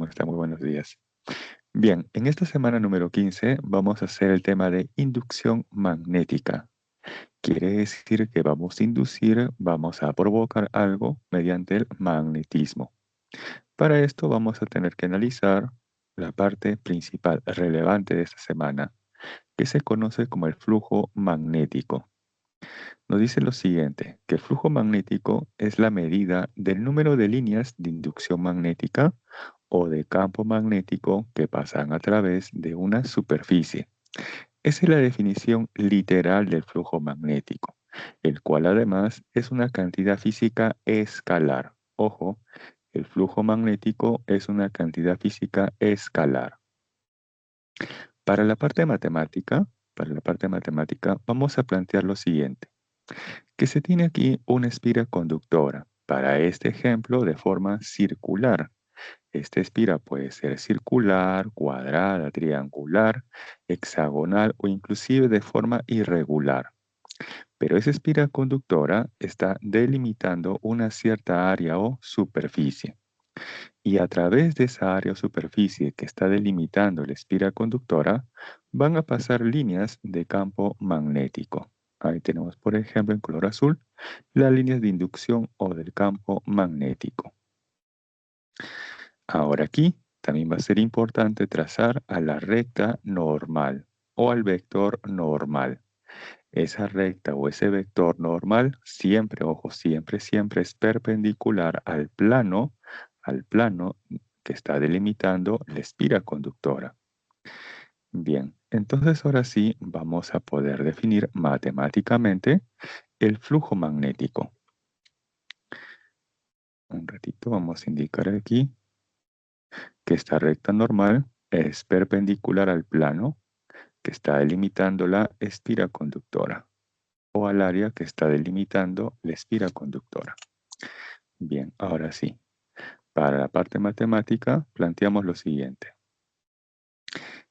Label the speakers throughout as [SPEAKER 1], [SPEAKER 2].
[SPEAKER 1] ¿Cómo está? Muy buenos días. Bien, en esta semana número 15 vamos a hacer el tema de inducción magnética. Quiere decir que vamos a inducir, vamos a provocar algo mediante el magnetismo. Para esto vamos a tener que analizar la parte principal relevante de esta semana, que se conoce como el flujo magnético. Nos dice lo siguiente, que el flujo magnético es la medida del número de líneas de inducción magnética o de campo magnético que pasan a través de una superficie. Esa es la definición literal del flujo magnético, el cual además es una cantidad física escalar. Ojo, el flujo magnético es una cantidad física escalar. Para la parte matemática, vamos a plantear lo siguiente, que se tiene aquí una espira conductora, para este ejemplo de forma circular. Esta espira puede ser circular, cuadrada, triangular, hexagonal o inclusive de forma irregular. Pero esa espira conductora está delimitando una cierta área o superficie. Y a través de esa área o superficie que está delimitando la espira conductora, van a pasar líneas de campo magnético. Ahí tenemos, por ejemplo, en color azul, las líneas de inducción o del campo magnético. Ahora aquí también va a ser importante trazar a la recta normal o al vector normal. Esa recta o ese vector normal siempre, ojo, siempre es perpendicular al plano que está delimitando la espira conductora. Bien, entonces ahora sí vamos a poder definir matemáticamente el flujo magnético. Un ratito vamos a indicar aquí que esta recta normal es perpendicular al plano que está delimitando la espira conductora o al área que está delimitando la espira conductora. Bien, ahora sí, para la parte matemática planteamos lo siguiente,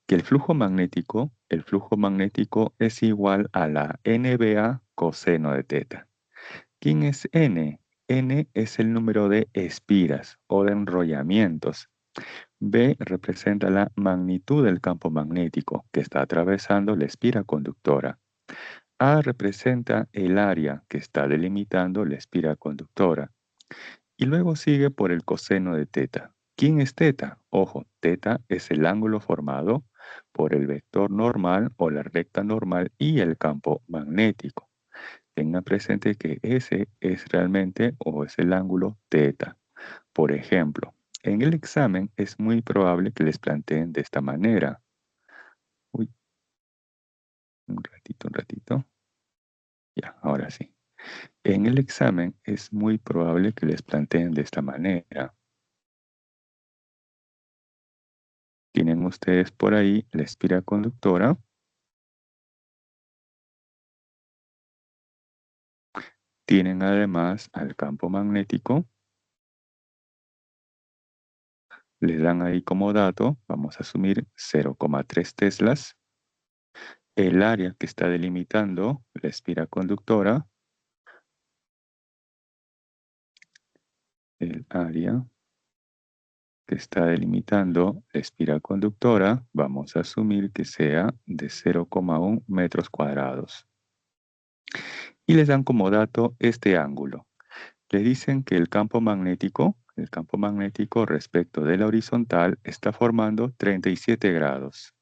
[SPEAKER 1] que el flujo magnético es igual a la NBA coseno de teta. ¿Quién es N? N es el número de espiras o de enrollamientos. B representa la magnitud del campo magnético que está atravesando la espira conductora. A representa el área que está delimitando la espira conductora. Y luego sigue por el coseno de teta. ¿Quién es teta? Ojo, teta es el ángulo formado por el vector normal o la recta normal y el campo magnético. Tenga presente que ese es realmente o es el ángulo teta. Por ejemplo, en el examen es muy probable que les planteen de esta manera. Uy, un ratito. Ya, ahora sí. En el examen es muy probable que les planteen de esta manera. Tienen ustedes por ahí la espira conductora. Tienen además al campo magnético. Les dan ahí como dato, vamos a asumir 0,3 teslas. El área que está delimitando la espira conductora. El área que está delimitando la espira conductora, vamos a asumir que sea de 0,1 metros cuadrados. Y les dan como dato este ángulo. Le dicen que el campo magnético respecto de la horizontal está formando 37 grados.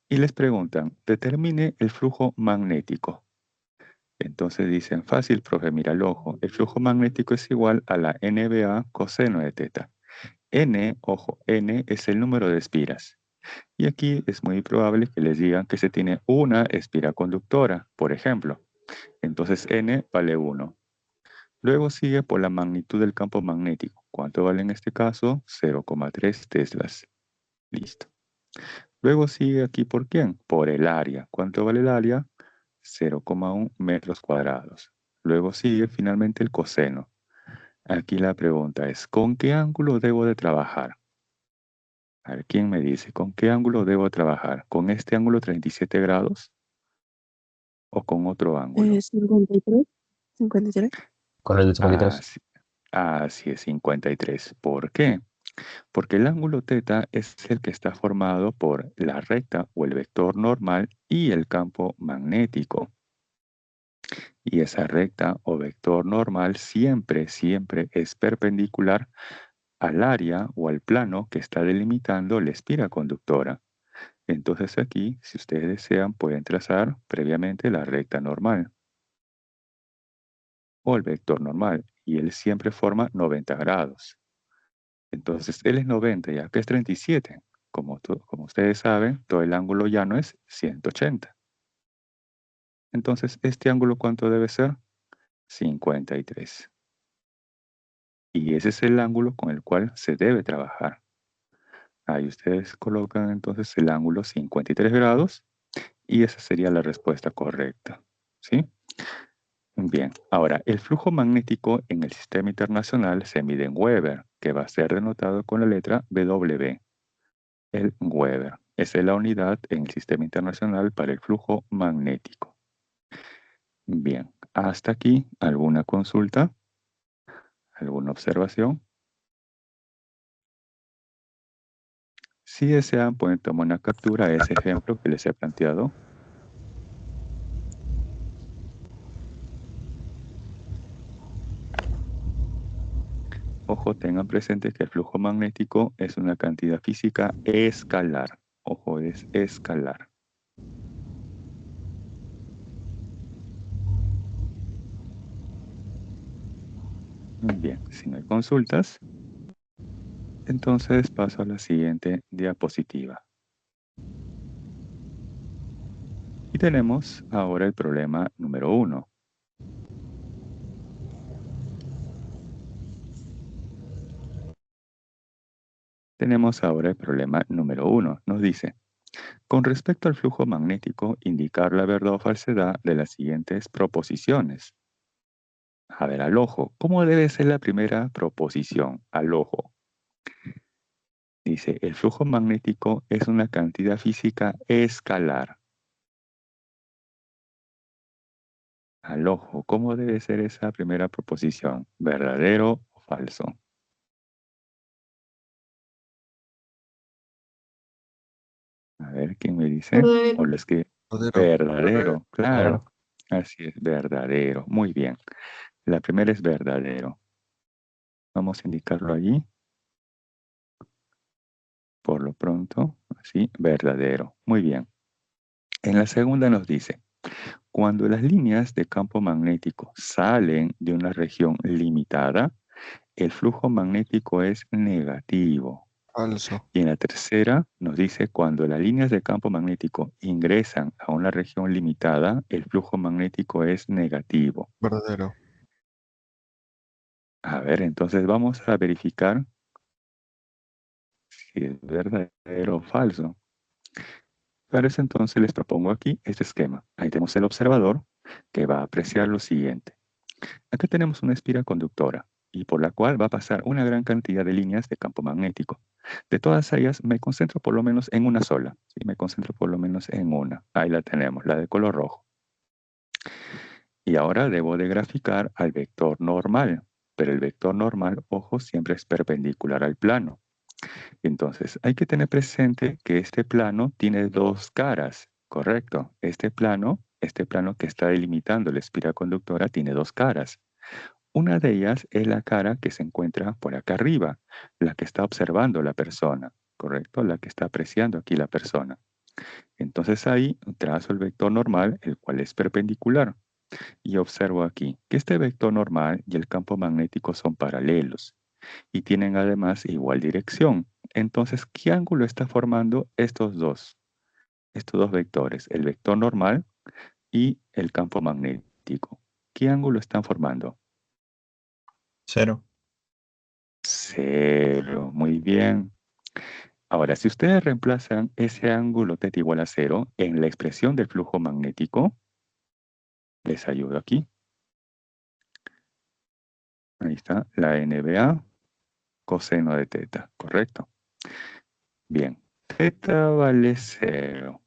[SPEAKER 1] Y les preguntan, determine el flujo magnético. Entonces dicen, fácil, profe, mira el ojo. El flujo magnético es igual a la NBA coseno de teta. N, ojo, N es el número de espiras. Y aquí es muy probable que les digan que se tiene una espira conductora, por ejemplo. Entonces N vale 1. Luego sigue por la magnitud del campo magnético. ¿Cuánto vale en este caso? 0,3 teslas. Listo. Luego sigue aquí por quién? Por el área. ¿Cuánto vale el área? 0,1 metros cuadrados. Luego sigue finalmente el coseno. Aquí la pregunta es, ¿con qué ángulo debo de trabajar? A ver, ¿quién me dice? ¿Con qué ángulo debo trabajar? ¿Con este ángulo 37 grados? ¿O con otro ángulo?
[SPEAKER 2] 53, 53.
[SPEAKER 3] Con el de
[SPEAKER 1] Ah,
[SPEAKER 3] 53.
[SPEAKER 1] sí. Así es, 53. ¿Por qué? Porque el ángulo θ es el que está formado por la recta o el vector normal y el campo magnético. Y esa recta o vector normal siempre, siempre es perpendicular al área o al plano que está delimitando la espira conductora. Entonces aquí, si ustedes desean, pueden trazar previamente la recta normal o el vector normal, y él siempre forma 90 grados. Entonces, él es 90 y acá es 37. Como ustedes saben, todo el ángulo llano es 180. Entonces, ¿este ángulo cuánto debe ser? 53. Y ese es el ángulo con el cual se debe trabajar. Ahí ustedes colocan entonces el ángulo 53 grados y esa sería la respuesta correcta. ¿Sí? Bien, ahora, el flujo magnético en el sistema internacional se mide en Weber, que va a ser denotado con la letra W. El Weber. Esa es la unidad en el sistema internacional para el flujo magnético. Bien, hasta aquí, ¿alguna consulta? ¿Alguna observación? Si desean, pueden tomar una captura de ese ejemplo que les he planteado. Ojo, tengan presente que el flujo magnético es una cantidad física escalar. Ojo, es escalar. Bien, si no hay consultas, entonces paso a la siguiente diapositiva. Y tenemos ahora el problema número 1. Tenemos ahora el problema número 1. Nos dice, con respecto al flujo magnético, indicar la verdad o falsedad de las siguientes proposiciones. A ver, al ojo, ¿cómo debe ser la primera proposición? Al ojo. Dice, el flujo magnético es una cantidad física escalar. Al ojo, ¿cómo debe ser esa primera proposición? ¿Verdadero o falso? A ver, ¿quién me dice? O
[SPEAKER 2] Verdadero.
[SPEAKER 1] los que...
[SPEAKER 3] Verdadero.
[SPEAKER 1] Verdadero, claro.
[SPEAKER 3] Verdadero.
[SPEAKER 1] Así es, verdadero. Muy bien. La primera es verdadero. Vamos a indicarlo allí. Por lo pronto, así, verdadero. Muy bien. En la segunda nos dice, cuando las líneas de campo magnético salen de una región limitada, el flujo magnético es negativo.
[SPEAKER 3] Falso.
[SPEAKER 1] Y en la tercera nos dice, cuando las líneas de campo magnético ingresan a una región limitada, el flujo magnético es negativo.
[SPEAKER 3] Verdadero.
[SPEAKER 1] A ver, entonces vamos a verificar si es verdadero o falso. Para eso entonces les propongo aquí este esquema. Ahí tenemos el observador que va a apreciar lo siguiente. Acá tenemos una espira conductora y por la cual va a pasar una gran cantidad de líneas de campo magnético. De todas ellas me concentro por lo menos en una sola. ¿Sí? Me concentro por lo menos en una. Ahí la tenemos, la de color rojo. Y ahora debo de graficar al vector normal. Pero el vector normal, ojo, siempre es perpendicular al plano. Entonces, hay que tener presente que este plano tiene dos caras, ¿correcto? Este plano que está delimitando la espira conductora, tiene dos caras. Una de ellas es la cara que se encuentra por acá arriba, la que está observando la persona, ¿correcto? La que está apreciando aquí la persona. Entonces ahí trazo el vector normal, el cual es perpendicular. Y observo aquí que este vector normal y el campo magnético son paralelos y tienen además igual dirección. Entonces, ¿qué ángulo está formando estos dos? Estos dos vectores, el vector normal y el campo magnético. ¿Qué ángulo están formando?
[SPEAKER 3] Cero.
[SPEAKER 1] Cero. Muy bien. Ahora, si ustedes reemplazan ese ángulo θ igual a cero en la expresión del flujo magnético, les ayudo aquí. Ahí está, la NBA coseno de θ, ¿correcto? Bien, θ vale cero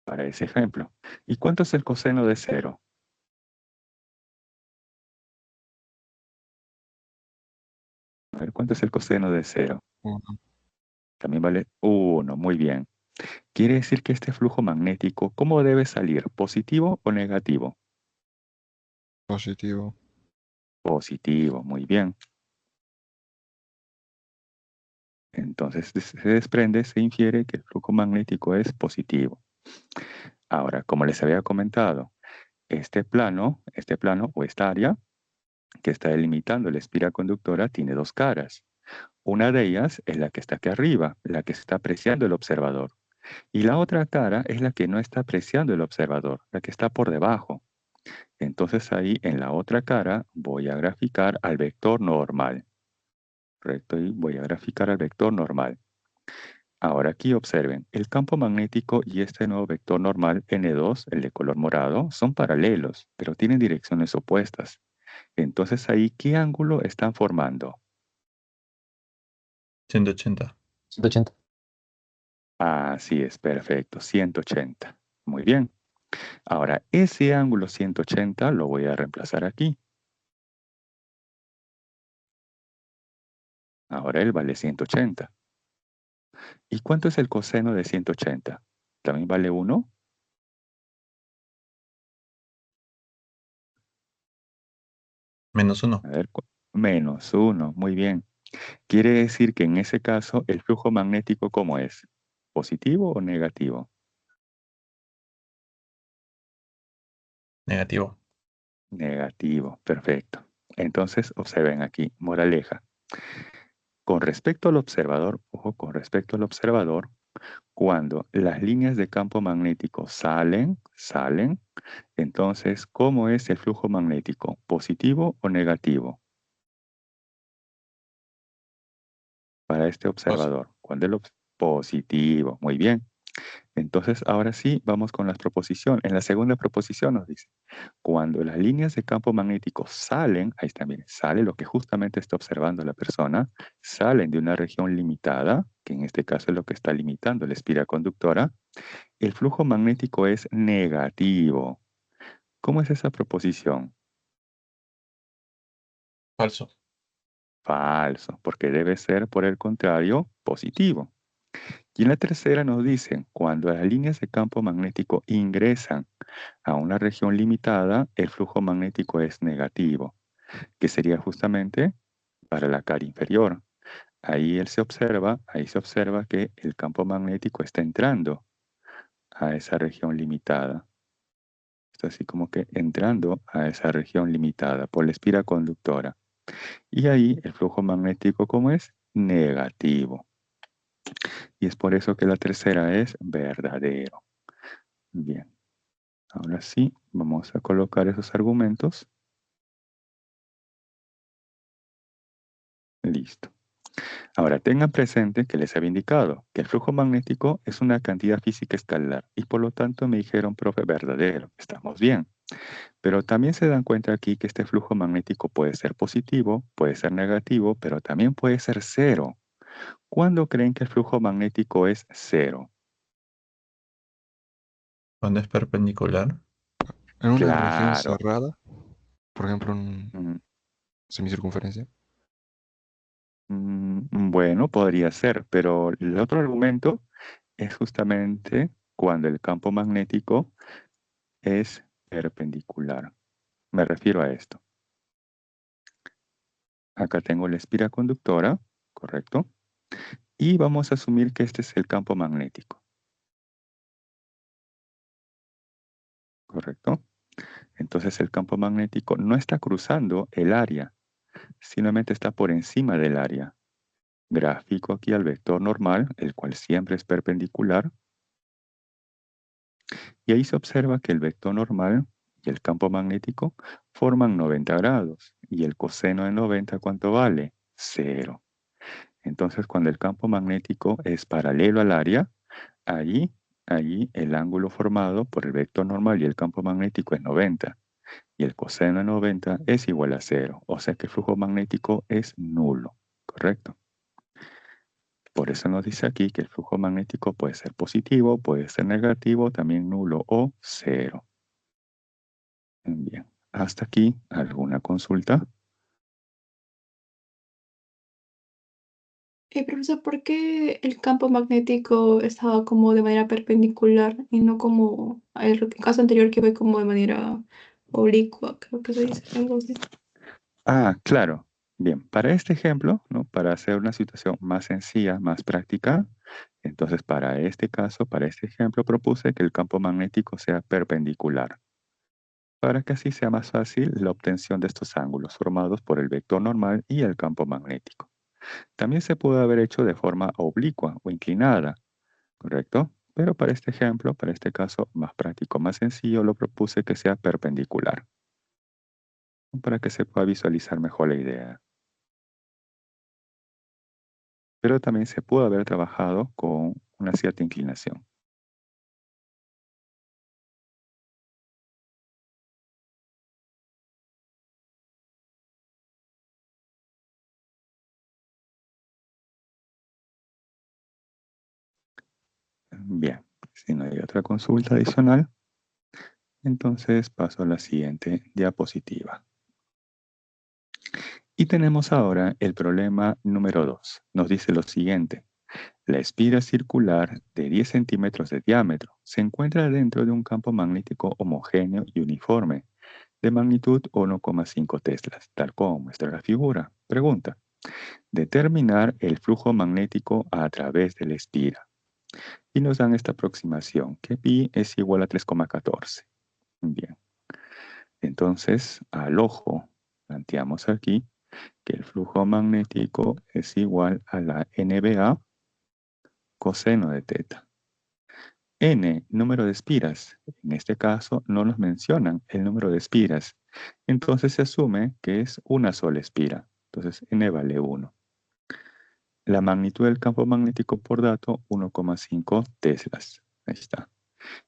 [SPEAKER 1] para ese ejemplo. ¿Y cuánto es el coseno de cero? A ver, ¿cuánto es el coseno de cero?
[SPEAKER 3] 1.
[SPEAKER 1] También vale 1. Muy bien. Quiere decir que este flujo magnético, ¿cómo debe salir? ¿Positivo o negativo?
[SPEAKER 3] Positivo.
[SPEAKER 1] Positivo. Muy bien. Entonces se desprende, se infiere que el flujo magnético es positivo. Ahora, como les había comentado, este plano o esta área que está delimitando la espira conductora tiene dos caras. Una de ellas es la que está aquí arriba, la que está apreciando el observador. Y la otra cara es la que no está apreciando el observador, la que está por debajo. Entonces ahí en la otra cara voy a graficar al vector normal. Correcto, y voy a graficar al vector normal. Ahora aquí observen, el campo magnético y este nuevo vector normal N2, el de color morado, son paralelos, pero tienen direcciones opuestas. Entonces ahí, ¿qué ángulo están formando?
[SPEAKER 3] 180.
[SPEAKER 2] 180.
[SPEAKER 1] Así es, perfecto, 180. Muy bien. Ahora, ese ángulo 180 lo voy a reemplazar aquí. Ahora él vale 180. ¿Y cuánto es el coseno de 180? ¿También vale 1?
[SPEAKER 3] Menos 1.
[SPEAKER 1] A ver, menos 1. Muy bien. Quiere decir que en ese caso el flujo magnético, ¿cómo es? ¿Positivo o negativo?
[SPEAKER 3] Negativo.
[SPEAKER 1] Negativo, perfecto. Entonces, observen aquí, moraleja. Con respecto al observador, ojo, con respecto al observador, cuando las líneas de campo magnético salen, entonces, ¿cómo es el flujo magnético? ¿Positivo o negativo? Para este observador, cuando positivo, muy bien. Entonces, ahora sí, vamos con las proposiciones. En la segunda proposición nos dice, cuando las líneas de campo magnético salen, ahí también sale lo que justamente está observando la persona, salen de una región limitada, que en este caso es lo que está limitando la espira conductora, el flujo magnético es negativo. ¿Cómo es esa proposición?
[SPEAKER 3] Falso.
[SPEAKER 1] Falso, porque debe ser, por el contrario, positivo. Y en la tercera nos dicen, cuando las líneas de campo magnético ingresan a una región limitada, el flujo magnético es negativo, que sería justamente para la cara inferior. Ahí se observa que el campo magnético está entrando a esa región limitada. Está así como que entrando a esa región limitada por la espira conductora. Y ahí el flujo magnético, ¿cómo es? Negativo. Y es por eso que la tercera es verdadero. Bien, ahora sí, vamos a colocar esos argumentos. Listo. Ahora tengan presente que les había indicado que el flujo magnético es una cantidad física escalar y por lo tanto me dijeron, profe, verdadero. Estamos bien. Pero también se dan cuenta aquí que este flujo magnético puede ser positivo, puede ser negativo, pero también puede ser cero. ¿Cuándo creen que el flujo magnético es cero?
[SPEAKER 3] Cuando es perpendicular.
[SPEAKER 2] En una región
[SPEAKER 1] Claro.
[SPEAKER 2] cerrada, por ejemplo, en
[SPEAKER 1] Mm,
[SPEAKER 2] semicircunferencia.
[SPEAKER 1] bueno, podría ser, pero el otro argumento es justamente cuando el campo magnético es perpendicular. Me refiero a esto. Acá tengo la espira conductora, ¿correcto? Y vamos a asumir que este es el campo magnético, ¿correcto? Entonces el campo magnético no está cruzando el área, simplemente está por encima del área. Grafico aquí al vector normal, el cual siempre es perpendicular, y ahí se observa que el vector normal y el campo magnético forman 90 grados, y el coseno de 90, ¿cuánto vale? Cero. Entonces, cuando el campo magnético es paralelo al área, allí, allí el ángulo formado por el vector normal y el campo magnético es 90, y el coseno de 90 es igual a cero, o sea que el flujo magnético es nulo, ¿correcto? Por eso nos dice aquí que el flujo magnético puede ser positivo, puede ser negativo, también nulo o cero. Bien, hasta aquí, ¿alguna consulta?
[SPEAKER 4] Profesor, ¿por qué el campo magnético estaba como de manera perpendicular y no como el caso anterior que fue como de manera oblicua? Creo que se dice algo así.
[SPEAKER 1] Claro. Bien, para este ejemplo, ¿no? Para hacer una situación más sencilla, más práctica, entonces para este caso, para este ejemplo, propuse que el campo magnético sea perpendicular, para que así sea más fácil la obtención de estos ángulos formados por el vector normal y el campo magnético. También se puede haber hecho de forma oblicua o inclinada, ¿correcto? Pero para este ejemplo, para este caso más práctico, más sencillo, lo propuse que sea perpendicular, para que se pueda visualizar mejor la idea. Pero también se pudo haber trabajado con una cierta inclinación. Bien, si no hay otra consulta adicional, entonces paso a la siguiente diapositiva. Y tenemos ahora el problema número 2. Nos dice lo siguiente. La espira circular de 10 centímetros de diámetro se encuentra dentro de un campo magnético homogéneo y uniforme de magnitud 1,5 teslas, tal como muestra la figura. Pregunta. Determinar el flujo magnético a través de la espira. Y nos dan esta aproximación, que pi es igual a 3,14. Bien. Entonces, al ojo, planteamos aquí que el flujo magnético es igual a la NBA coseno de teta. N, número de espiras. En este caso no nos mencionan el número de espiras. Entonces se asume que es una sola espira. Entonces N vale 1. La magnitud del campo magnético por dato, 1,5 teslas. Ahí está.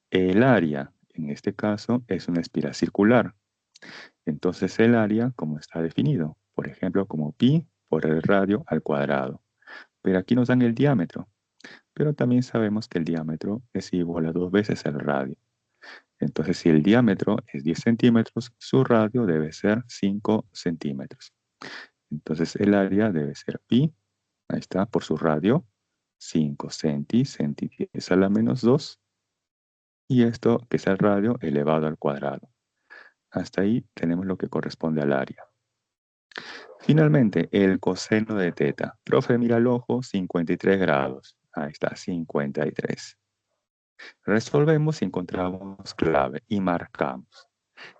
[SPEAKER 1] El área, en este caso, es una espira circular. Entonces el área, como está definido, por ejemplo, como pi por el radio al cuadrado. Pero aquí nos dan el diámetro. Pero también sabemos que el diámetro es igual a 2 veces el radio. Entonces, si el diámetro es 10 centímetros, su radio debe ser 5 centímetros. Entonces, el área debe ser pi, ahí está, por su radio, 5 centi 10 a la menos 2, y esto que es el radio elevado al cuadrado. Hasta ahí tenemos lo que corresponde al área. Finalmente, el coseno de teta. Profe, mira el ojo, 53 grados. Ahí está, 53. Resolvemos y encontramos clave y marcamos.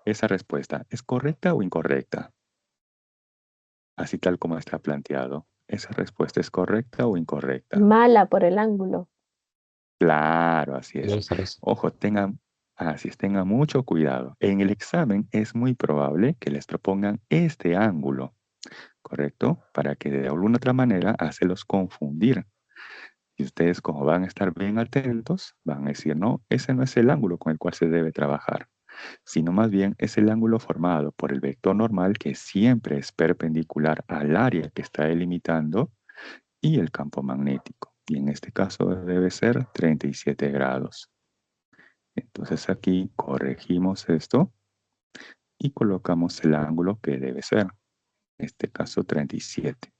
[SPEAKER 1] Esa respuesta, ¿es correcta o incorrecta? Así tal como está planteado. ¿Esa respuesta es correcta o incorrecta?
[SPEAKER 5] Mala por el ángulo.
[SPEAKER 1] Claro, así es.
[SPEAKER 2] Debe ser eso.
[SPEAKER 1] Ojo, tengan mucho cuidado. En el examen es muy probable que les propongan este ángulo, ¿correcto? Para que de alguna otra manera hacerlos confundir. Y ustedes, como van a estar bien atentos, van a decir, no, ese no es el ángulo con el cual se debe trabajar, sino más bien es el ángulo formado por el vector normal que siempre es perpendicular al área que está delimitando y el campo magnético. Y en este caso debe ser 37 grados. Entonces aquí corregimos esto y colocamos el ángulo que debe ser. En este caso 37.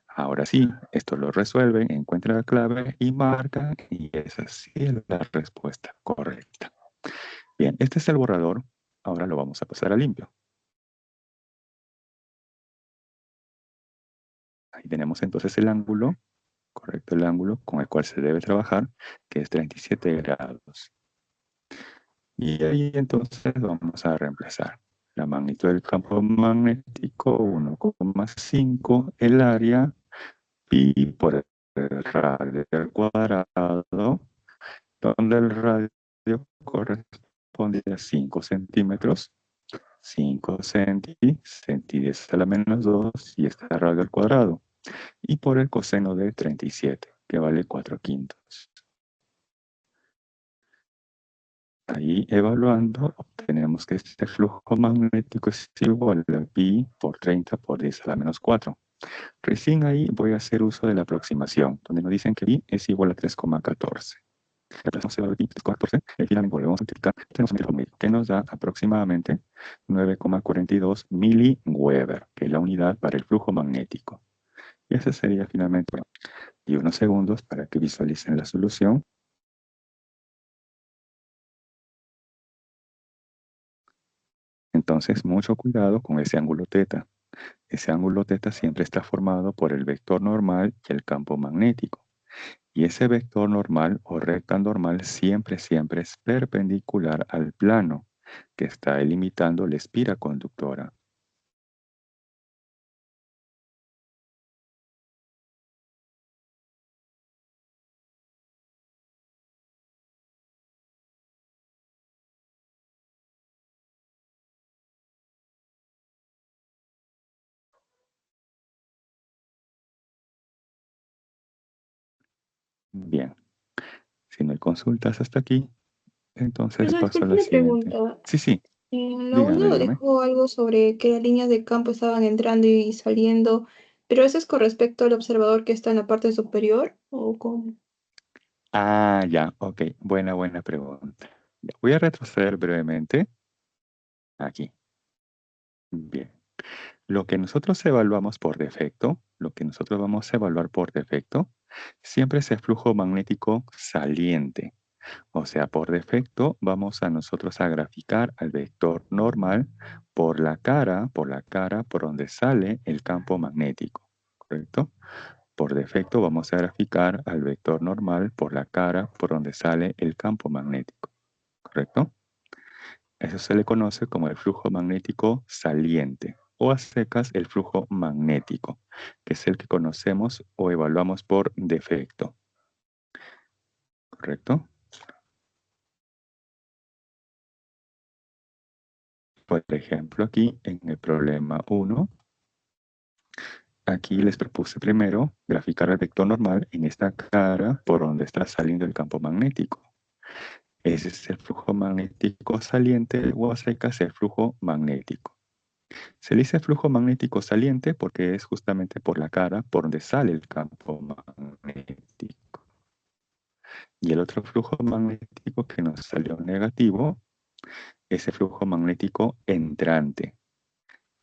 [SPEAKER 1] Ahora sí, esto lo resuelven, encuentran la clave y marcan, y esa sí es la respuesta correcta. Bien, este es el borrador. Ahora lo vamos a pasar a limpio. Ahí tenemos entonces el ángulo, correcto, el ángulo con el cual se debe trabajar, que es 37 grados. Y ahí entonces vamos a reemplazar la magnitud del campo magnético, 1,5, el área, pi por el radio al cuadrado, donde el radio corresponde a 5 centímetros, 5 centi 10 a la menos 2, y está radio al cuadrado, y por el coseno de 37, que vale 4/5. Ahí evaluando, obtenemos que este flujo magnético es igual a pi por 30 por 10 a la menos 4. Recién ahí voy a hacer uso de la aproximación, donde nos dicen que pi es igual a 3,14. Reemplazamos el valor de pi, 3,14, y finalmente volvemos a multiplicar, tenemos un fórmula que nos da aproximadamente 9,42 miliweber, que es la unidad para el flujo magnético. Y ese sería finalmente, bueno, y unos segundos para que visualicen la solución. Entonces, mucho cuidado con ese ángulo teta. Ese ángulo teta siempre está formado por el vector normal y el campo magnético. Y ese vector normal o recta normal siempre es perpendicular al plano que está delimitando la espira conductora. Bien, si no hay consultas hasta aquí, entonces
[SPEAKER 4] Profesor,
[SPEAKER 1] paso a
[SPEAKER 4] disculpe
[SPEAKER 1] la
[SPEAKER 4] una
[SPEAKER 1] siguiente.
[SPEAKER 4] pregunta.
[SPEAKER 1] Sí, sí,
[SPEAKER 4] En la
[SPEAKER 1] dígame,
[SPEAKER 4] 1
[SPEAKER 1] dígame.
[SPEAKER 4] dejó algo sobre que las líneas de campo estaban entrando y saliendo, pero eso es con respecto al observador que está en la parte superior, ¿o cómo?
[SPEAKER 1] Ah, ya, ok, buena pregunta. Ya, voy a retroceder brevemente aquí. Bien, lo que nosotros evaluamos por defecto, lo que nosotros vamos a evaluar por defecto, siempre es el flujo magnético saliente. O sea, por defecto vamos a nosotros a graficar al vector normal por donde sale el campo magnético, ¿correcto? Por defecto vamos a graficar al vector normal por la cara por donde sale el campo magnético, ¿correcto? Eso se le conoce como el flujo magnético saliente o a secas el flujo magnético, que es el que conocemos o evaluamos por defecto, ¿correcto? Por ejemplo, aquí en el problema 1, aquí les propuse primero graficar el vector normal en esta cara por donde está saliendo el campo magnético. Ese es el flujo magnético saliente o a secas el flujo magnético. Se le dice flujo magnético saliente porque es justamente por la cara por donde sale el campo magnético. Y el otro flujo magnético que nos salió negativo es el flujo magnético entrante.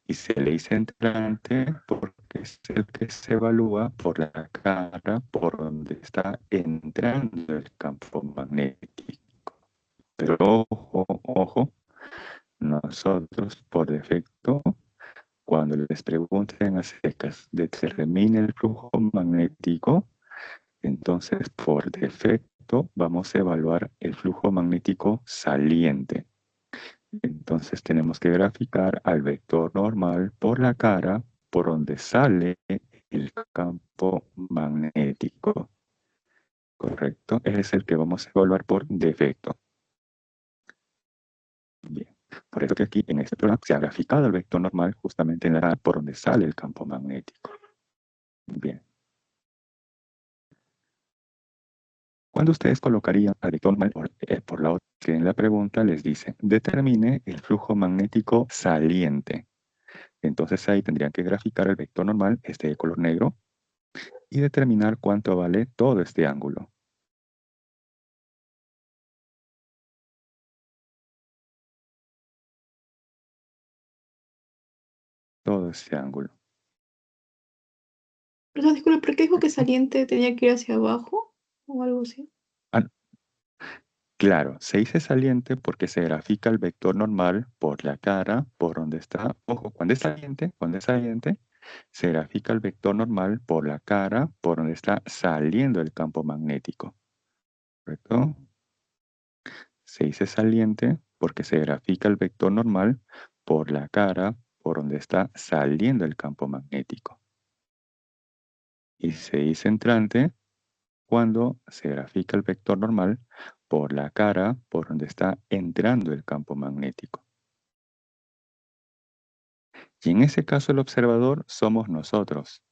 [SPEAKER 1] Y se le dice entrante porque es el que se evalúa por la cara por donde está entrando el campo magnético. Pero ojo, nosotros por defecto, cuando les pregunten a secas, determine el flujo magnético, entonces por defecto vamos a evaluar el flujo magnético saliente. Entonces tenemos que graficar al vector normal por la cara por donde sale el campo magnético. ¿Correcto? Ese es el que vamos a evaluar por defecto. Bien. Por eso que aquí en este programa se ha graficado el vector normal justamente en la cara por donde sale el campo magnético. Bien. Cuando ustedes colocarían al vector normal por la otra, que en la pregunta les dice, determine el flujo magnético saliente. Entonces ahí tendrían que graficar el vector normal, este de color negro, y determinar cuánto vale todo este ángulo. Todo este ángulo.
[SPEAKER 4] Profesor, disculpe, ¿por qué dijo que
[SPEAKER 1] ¿Correcto?
[SPEAKER 4] saliente tenía que ir hacia abajo o algo así?
[SPEAKER 1] Ah, claro, se dice saliente porque se grafica el vector normal por la cara, por donde está. Ojo, cuando es saliente, se grafica el vector normal por la cara, por donde está saliendo el campo magnético. ¿Correcto? Se dice saliente porque se grafica el vector normal por la cara, por donde está saliendo el campo magnético. Y se dice entrante cuando se grafica el vector normal por la cara por donde está entrando el campo magnético. Y en ese caso el observador somos nosotros.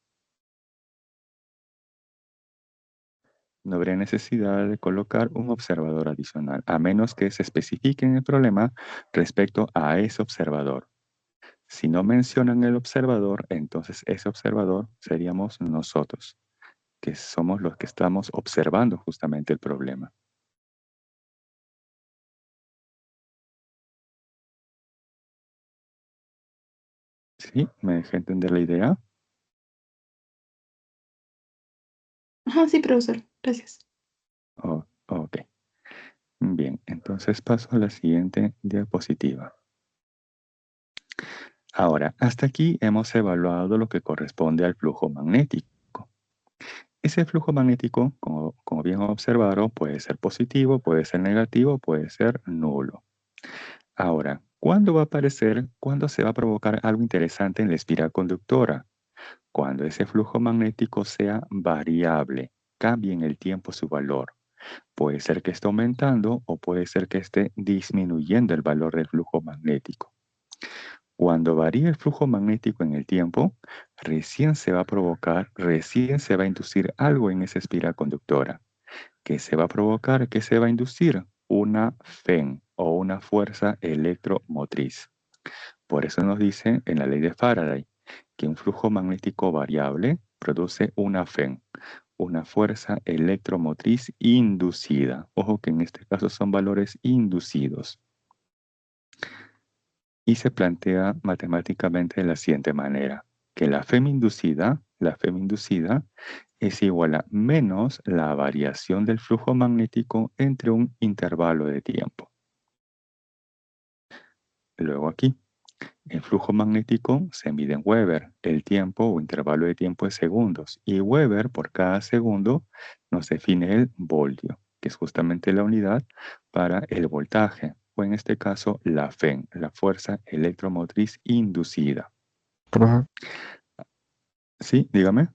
[SPEAKER 1] No habría necesidad de colocar un observador adicional, a menos que se especifique en el problema respecto a ese observador. Si no mencionan el observador, entonces ese observador seríamos nosotros, que somos los que estamos observando justamente el problema. ¿Sí? ¿Me dejé entender la idea?
[SPEAKER 4] Ajá, sí, profesor. Gracias.
[SPEAKER 1] Ok. Bien, entonces paso a la siguiente diapositiva. Ahora, hasta aquí hemos evaluado lo que corresponde al flujo magnético. Ese flujo magnético, como bien observaron, puede ser positivo, puede ser negativo, puede ser nulo. Ahora, ¿cuándo va a aparecer, cuándo se va a provocar algo interesante en la espiral conductora? Cuando ese flujo magnético sea variable, cambie en el tiempo su valor. Puede ser que esté aumentando o puede ser que esté disminuyendo el valor del flujo magnético. Cuando varíe el flujo magnético en el tiempo, recién se va a provocar, recién se va a inducir algo en esa espiral conductora. ¿Qué se va a provocar? ¿Qué se va a inducir? Una FEM o una fuerza electromotriz. Por eso nos dice en la ley de Faraday que un flujo magnético variable produce una FEM, una fuerza electromotriz inducida. Ojo que en este caso son valores inducidos. Y se plantea matemáticamente de la siguiente manera, que la FEM inducida es igual a menos la variación del flujo magnético entre un intervalo de tiempo. Luego aquí, el flujo magnético se mide en Weber, el tiempo o intervalo de tiempo es segundos, y Weber por cada segundo nos define el voltio, que es justamente la unidad para el voltaje, o en este caso la FEM, la fuerza electromotriz inducida.
[SPEAKER 2] Profe,
[SPEAKER 1] Sí, dígame.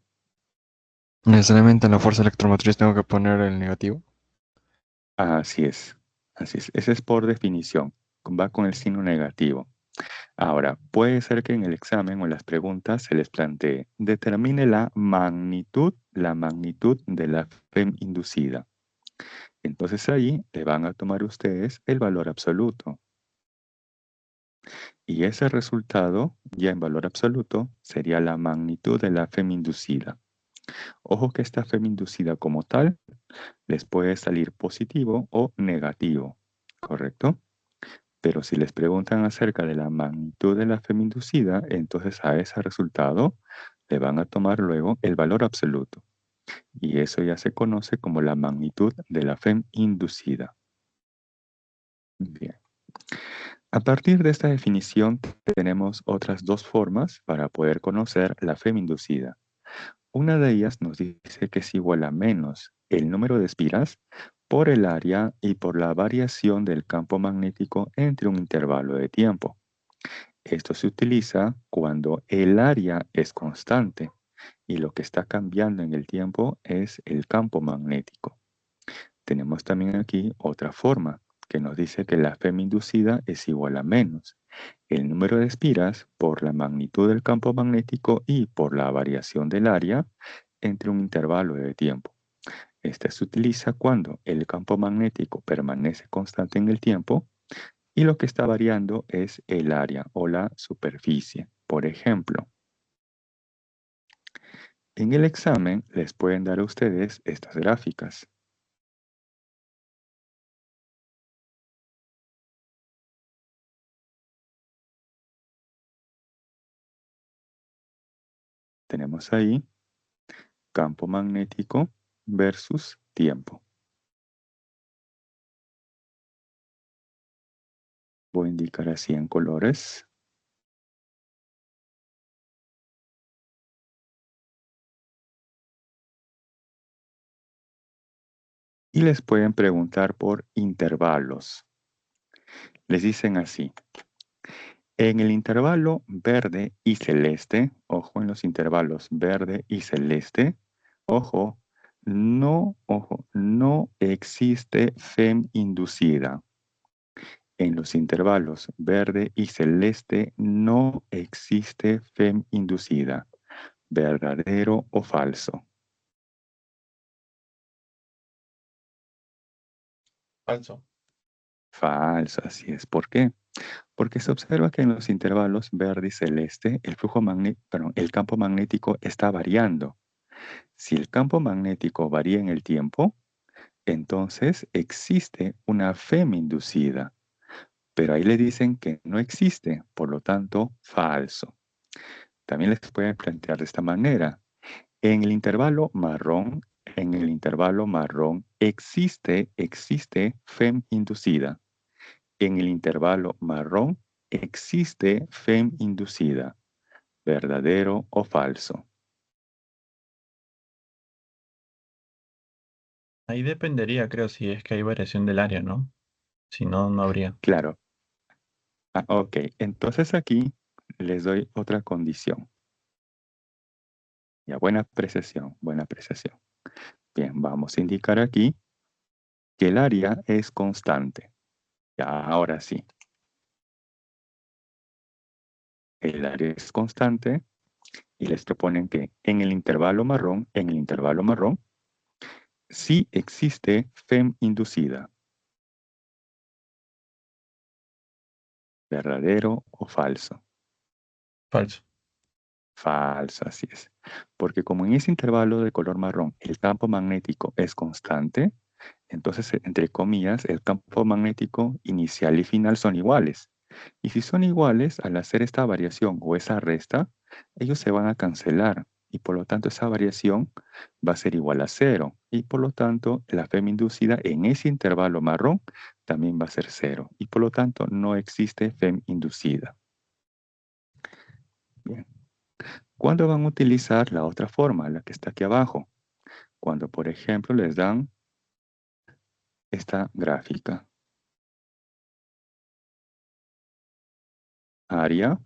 [SPEAKER 2] necesariamente en la fuerza electromotriz tengo que poner el negativo.
[SPEAKER 1] Así es, así es. Ese es por definición, va con el signo negativo. Ahora, puede ser que en el examen o en las preguntas se les plantee, determine la magnitud de la FEM inducida. Entonces ahí le van a tomar ustedes el valor absoluto. Y ese resultado, ya en valor absoluto, sería la magnitud de la FEM inducida. Ojo que esta FEM inducida como tal les puede salir positivo o negativo, ¿correcto? Pero si les preguntan acerca de la magnitud de la FEM inducida, entonces a ese resultado le van a tomar luego el valor absoluto. Y eso ya se conoce como la magnitud de la FEM inducida. Bien. A partir de esta definición tenemos otras dos formas para poder conocer la FEM inducida. Una de ellas nos dice que es igual a menos el número de espiras por el área y por la variación del campo magnético entre un intervalo de tiempo. Esto se utiliza cuando el área es constante y lo que está cambiando en el tiempo es el campo magnético. Tenemos también aquí otra forma que nos dice que la FEM inducida es igual a menos el número de espiras por la magnitud del campo magnético y por la variación del área entre un intervalo de tiempo. Esta se utiliza cuando el campo magnético permanece constante en el tiempo y lo que está variando es el área o la superficie. Por ejemplo, en el examen les pueden dar a ustedes estas gráficas. Tenemos ahí campo magnético versus tiempo. Voy a indicar así en colores. Y les pueden preguntar por intervalos. Les dicen así. En el intervalo verde y celeste, ojo en los intervalos verde y celeste, ojo, no existe FEM inducida. En los intervalos verde y celeste no existe FEM inducida. ¿Verdadero o falso?
[SPEAKER 3] Falso.
[SPEAKER 1] Falso, así es. ¿Por qué? Porque se observa que en los intervalos verde y celeste el campo magnético está variando. Si el campo magnético varía en el tiempo, entonces existe una FEM inducida. Pero ahí le dicen que no existe, por lo tanto, falso. También les pueden plantear de esta manera. En el intervalo marrón En el intervalo marrón existe FEM inducida. En el intervalo marrón existe FEM inducida. ¿Verdadero o falso?
[SPEAKER 3] Ahí dependería, creo, si es que hay variación del área, ¿no? Si no, no habría.
[SPEAKER 1] Claro. Ok, entonces aquí les doy otra condición. Ya, buena apreciación, buena apreciación. Bien, vamos a indicar aquí que el área es constante. Ya, ahora sí. El área es constante y les proponen que en el intervalo marrón, sí existe FEM inducida. ¿Verdadero o falso?
[SPEAKER 3] Falso.
[SPEAKER 1] Falso, así es. Porque como en ese intervalo de color marrón el campo magnético es constante, entonces, entre comillas, el campo magnético inicial y final son iguales. Y si son iguales, al hacer esta variación o esa resta, ellos se van a cancelar. Y por lo tanto, esa variación va a ser igual a cero. Y por lo tanto, la FEM inducida en ese intervalo marrón también va a ser cero. Y por lo tanto, no existe FEM inducida. Bien. ¿Cuándo van a utilizar la otra forma, la que está aquí abajo? Cuando, por ejemplo, les dan esta gráfica. Área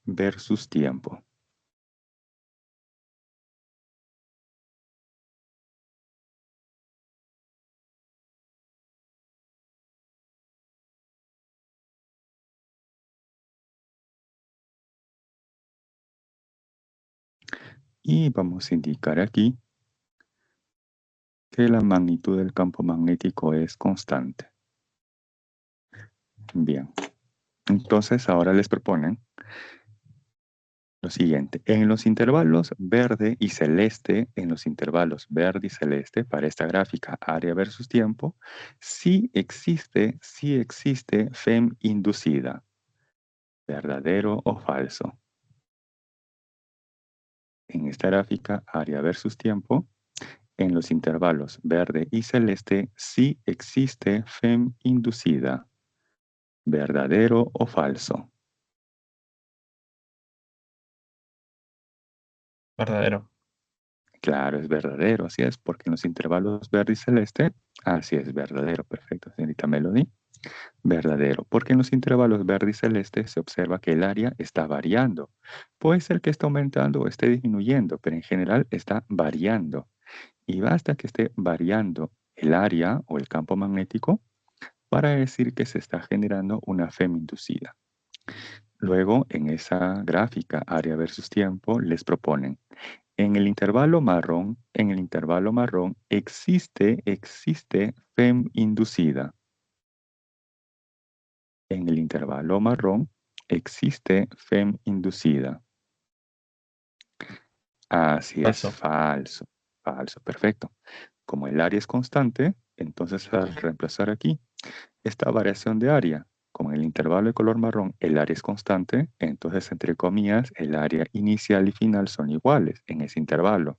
[SPEAKER 1] versus tiempo. Y vamos a indicar aquí que la magnitud del campo magnético es constante. Bien, entonces ahora les proponen lo siguiente. En los intervalos verde y celeste, para esta gráfica área versus tiempo, sí existe FEM inducida. ¿Verdadero o falso? En esta gráfica área versus tiempo, en los intervalos verde y celeste sí existe FEM inducida. ¿Verdadero o falso?
[SPEAKER 3] Verdadero.
[SPEAKER 1] Claro, es verdadero, así es, porque en los intervalos verde y celeste, así es, verdadero, perfecto, señorita Melody. Verdadero, porque en los intervalos verde y celeste se observa que el área está variando. Puede ser que esté aumentando o esté disminuyendo, pero en general está variando. Y basta que esté variando el área o el campo magnético para decir que se está generando una FEM inducida. Luego, en esa gráfica área versus tiempo, les proponen, en el intervalo marrón, existe FEM inducida. En el intervalo marrón existe FEM inducida. Así es,
[SPEAKER 3] Falso.
[SPEAKER 1] falso. Falso, perfecto. Como el área es constante, entonces al reemplazar aquí esta variación de área, como en el intervalo de color marrón el área es constante, entonces entre comillas el área inicial y final son iguales en ese intervalo.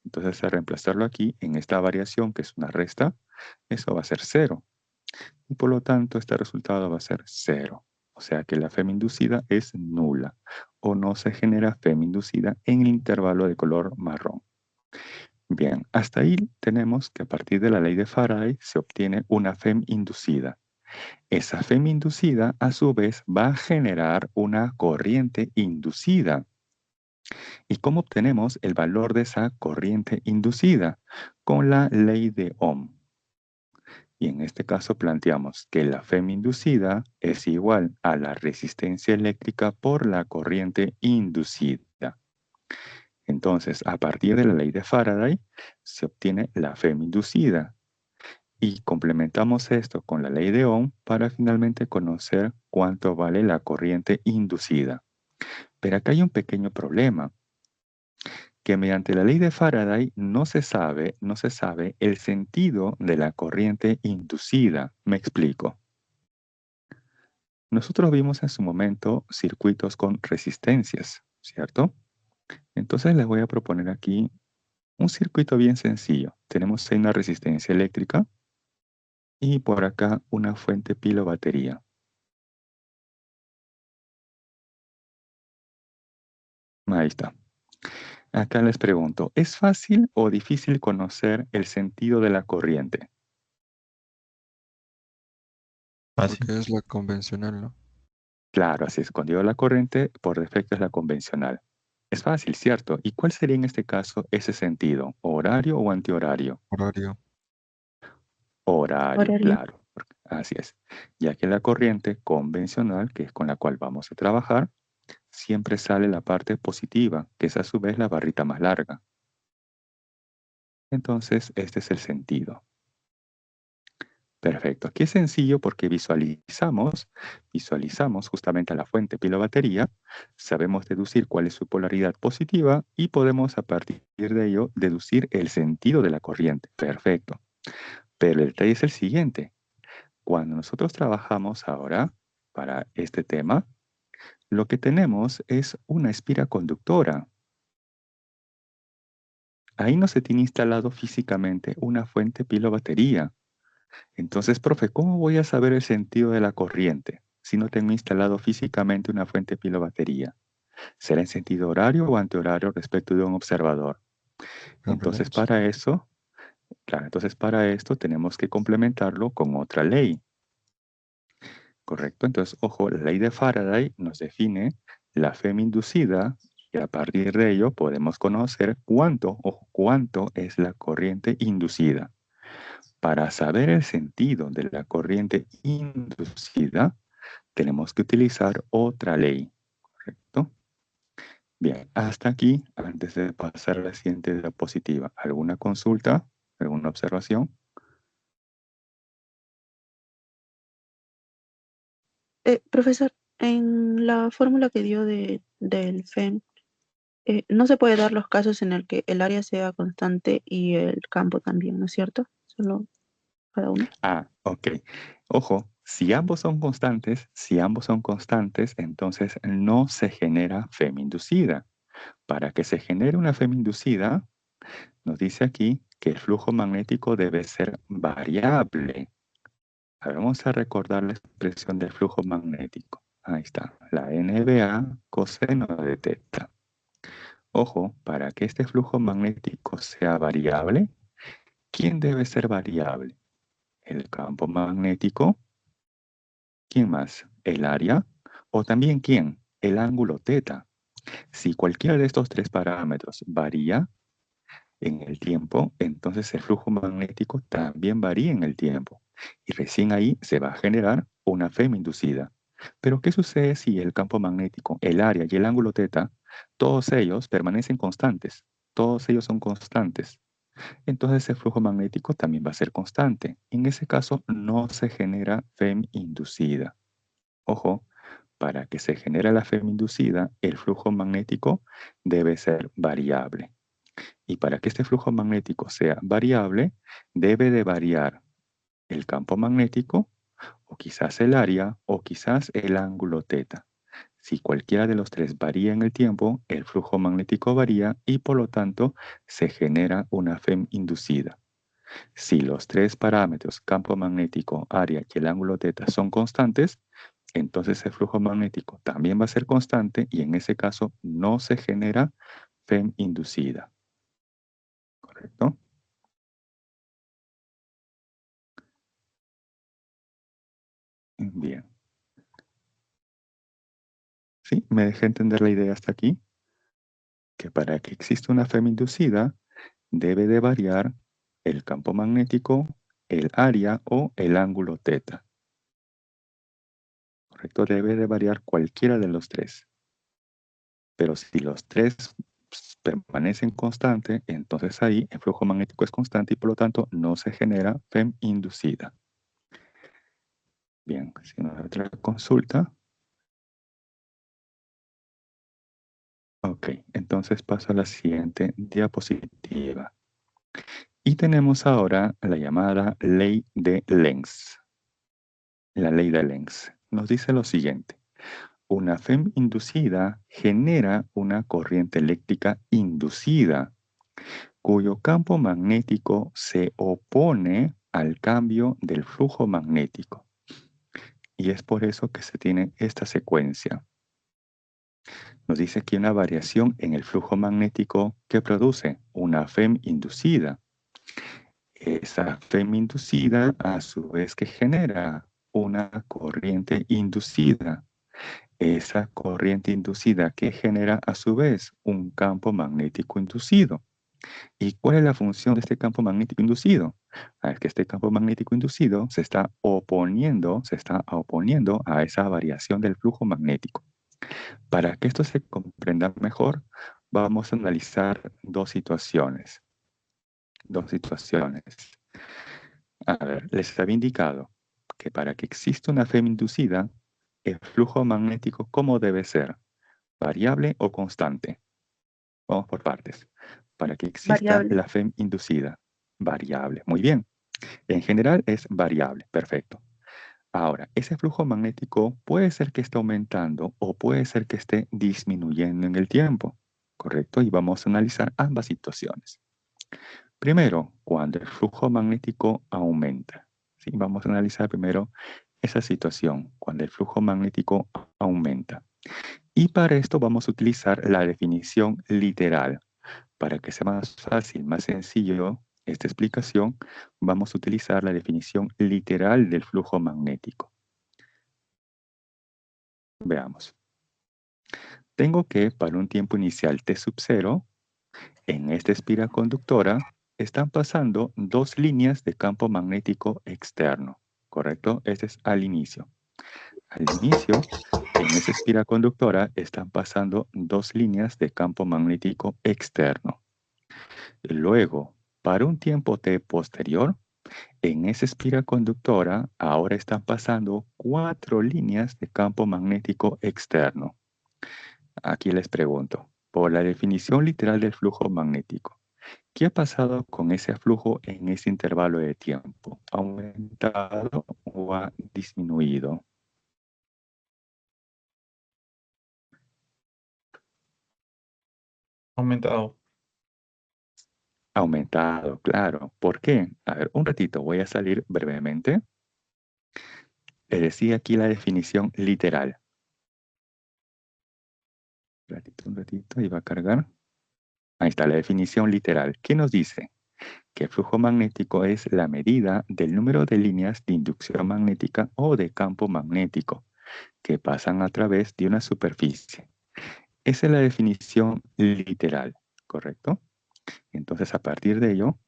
[SPEAKER 1] Entonces al reemplazarlo aquí en esta variación que es una resta, eso va a ser 0. Y por lo tanto este resultado va a ser 0. O sea que la FEM inducida es nula o no se genera FEM inducida en el intervalo de color marrón. Bien, hasta ahí tenemos que a partir de la ley de Faraday se obtiene una FEM inducida. Esa FEM inducida a su vez va a generar una corriente inducida. ¿Y cómo obtenemos el valor de esa corriente inducida? Con la ley de Ohm. Y en este caso planteamos que la FEM inducida es igual a la resistencia eléctrica por la corriente inducida. Entonces, a partir de la ley de Faraday, se obtiene la FEM inducida. Y complementamos esto con la ley de Ohm para finalmente conocer cuánto vale la corriente inducida. Pero acá hay un pequeño problema, que mediante la ley de Faraday no se sabe el sentido de la corriente inducida. Me explico. Nosotros vimos en su momento circuitos con resistencias, ¿cierto? Entonces les voy a proponer aquí Un circuito bien sencillo. Tenemos ahí una resistencia eléctrica y por acá una fuente pila o batería. Ahí está. Acá les pregunto, ¿es fácil o difícil conocer el sentido de la corriente?
[SPEAKER 3] Fácil.
[SPEAKER 2] Porque es la convencional, ¿no?
[SPEAKER 1] Claro, así es. Cuando digo la corriente, por defecto es la convencional. Es fácil, ¿cierto? ¿Y cuál sería en este caso ese sentido? ¿Horario o antihorario?
[SPEAKER 2] Horario.
[SPEAKER 1] Horario,
[SPEAKER 4] Horario.
[SPEAKER 1] claro. Así es. Ya que la corriente convencional, que es con la cual vamos a trabajar, siempre sale la parte positiva, que es a su vez la barrita más larga. Entonces, este es el sentido. Perfecto. Aquí es sencillo porque visualizamos justamente a la fuente pila o batería, sabemos deducir cuál es su polaridad positiva y podemos a partir de ello deducir el sentido de la corriente. Perfecto. Pero el detalle es el siguiente. Cuando nosotros trabajamos ahora para este tema, lo que tenemos es una espira conductora. Ahí no se tiene instalado físicamente una fuente pila o batería. Entonces, profe, ¿cómo voy a saber el sentido de la corriente si no tengo instalado físicamente una fuente pila o batería? ¿Será en sentido horario o antihorario respecto de un observador?
[SPEAKER 2] Al
[SPEAKER 1] Entonces,
[SPEAKER 2] revés.
[SPEAKER 1] para eso, claro, entonces para esto tenemos que complementarlo con otra ley. ¿Correcto? Entonces, ojo, la ley de Faraday nos define la FEM inducida y a partir de ello podemos conocer cuánto es la corriente inducida. Para saber el sentido de la corriente inducida, tenemos que utilizar otra ley, ¿correcto? Bien, hasta aquí, antes de pasar a la siguiente diapositiva, ¿alguna consulta? ¿Alguna observación?
[SPEAKER 5] Profesor, en la fórmula que dio del FEM, no se puede dar los casos en el que el área sea constante y el campo también, ¿no es cierto? Solo cada uno.
[SPEAKER 1] Ah, ok. Ojo, si ambos son constantes, entonces no se genera FEM inducida. Para que se genere una FEM inducida, nos dice aquí que el flujo magnético debe ser variable. Ahora vamos a recordar la expresión del flujo magnético. Ahí está, la NBA coseno de teta. Ojo, para que este flujo magnético sea variable, ¿quién debe ser variable? ¿El campo magnético? ¿Quién más? ¿El área? ¿O también quién? El ángulo teta. Si cualquiera de estos tres parámetros varía en el tiempo, entonces el flujo magnético también varía en el tiempo. Y recién ahí se va a generar una FEM inducida. Pero ¿qué sucede si el campo magnético, el área y el ángulo teta, todos ellos permanecen constantes? Todos ellos son constantes. Entonces el flujo magnético también va a ser constante. En ese caso no se genera FEM inducida. Ojo, para que se genere la FEM inducida, el flujo magnético debe ser variable. Y para que este flujo magnético sea variable, debe de variar el campo magnético, o quizás el área, o quizás el ángulo teta. Si cualquiera de los tres varía en el tiempo, el flujo magnético varía y por lo tanto se genera una FEM inducida. Si los tres parámetros, campo magnético, área y el ángulo teta, son constantes, entonces el flujo magnético también va a ser constante y en ese caso no se genera FEM inducida. ¿Correcto? Bien. ¿Sí? ¿Me dejé entender la idea hasta aquí? Que para que exista una FEM inducida, debe de variar el campo magnético, el área o el ángulo teta. ¿Correcto? Debe de variar cualquiera de los tres. Pero si los tres permanecen constantes, entonces ahí el flujo magnético es constante y por lo tanto no se genera FEM inducida. Bien, si no hay otra consulta. Ok, entonces paso a la siguiente diapositiva. Y tenemos ahora la llamada ley de Lenz. La ley de Lenz nos dice lo siguiente. Una FEM inducida genera una corriente eléctrica inducida. cuyo campo magnético se opone al cambio del flujo magnético. Y es por eso que se tiene esta secuencia. Nos dice aquí una variación en el flujo magnético que produce una FEM inducida. Esa FEM inducida a su vez que genera una corriente inducida. Esa corriente inducida que genera a su vez un campo magnético inducido. ¿Y cuál es la función de este campo magnético inducido? Es que este campo magnético inducido se está oponiendo a esa variación del flujo magnético. Para que esto se comprenda mejor, vamos a analizar dos situaciones. A ver, les había indicado que para que exista una FEM inducida, el flujo magnético, ¿cómo debe ser? ¿Variable o constante? Vamos por partes. Para que exista
[SPEAKER 5] Variable.
[SPEAKER 1] la FEM inducida, variable. Muy bien. En general es variable. Perfecto. Ahora, ese flujo magnético puede ser que esté aumentando o puede ser que esté disminuyendo en el tiempo. ¿Correcto? Y vamos a analizar ambas situaciones. Primero, cuando el flujo magnético aumenta. ¿Sí? Vamos a analizar primero esa situación, cuando el flujo magnético aumenta. Y para esto vamos a utilizar la definición literal. Para que sea más fácil, más sencillo esta explicación, vamos a utilizar la definición literal del flujo magnético. Veamos. Tengo que para un tiempo inicial T sub 0, en esta espira conductora están pasando dos líneas de campo magnético externo. ¿Correcto? Este es al inicio. Al inicio, en esa espira conductora están pasando dos líneas de campo magnético externo. Luego, para un tiempo T posterior, en esa espira conductora ahora están pasando 4 líneas de campo magnético externo. Aquí les pregunto, por la definición literal del flujo magnético, ¿qué ha pasado con ese flujo en ese intervalo de tiempo? ¿Ha aumentado o ha disminuido?
[SPEAKER 3] Aumentado.
[SPEAKER 1] Aumentado, claro. ¿Por qué? A ver, un ratito, voy a salir brevemente. Les decía aquí la definición literal. Un ratito, y va a cargar. Ahí está la definición literal. ¿Qué nos dice? Que el flujo magnético es la medida del número de líneas de inducción magnética o de campo magnético que pasan a través de una superficie. Esa es la definición literal, ¿correcto? Entonces, a partir de ello,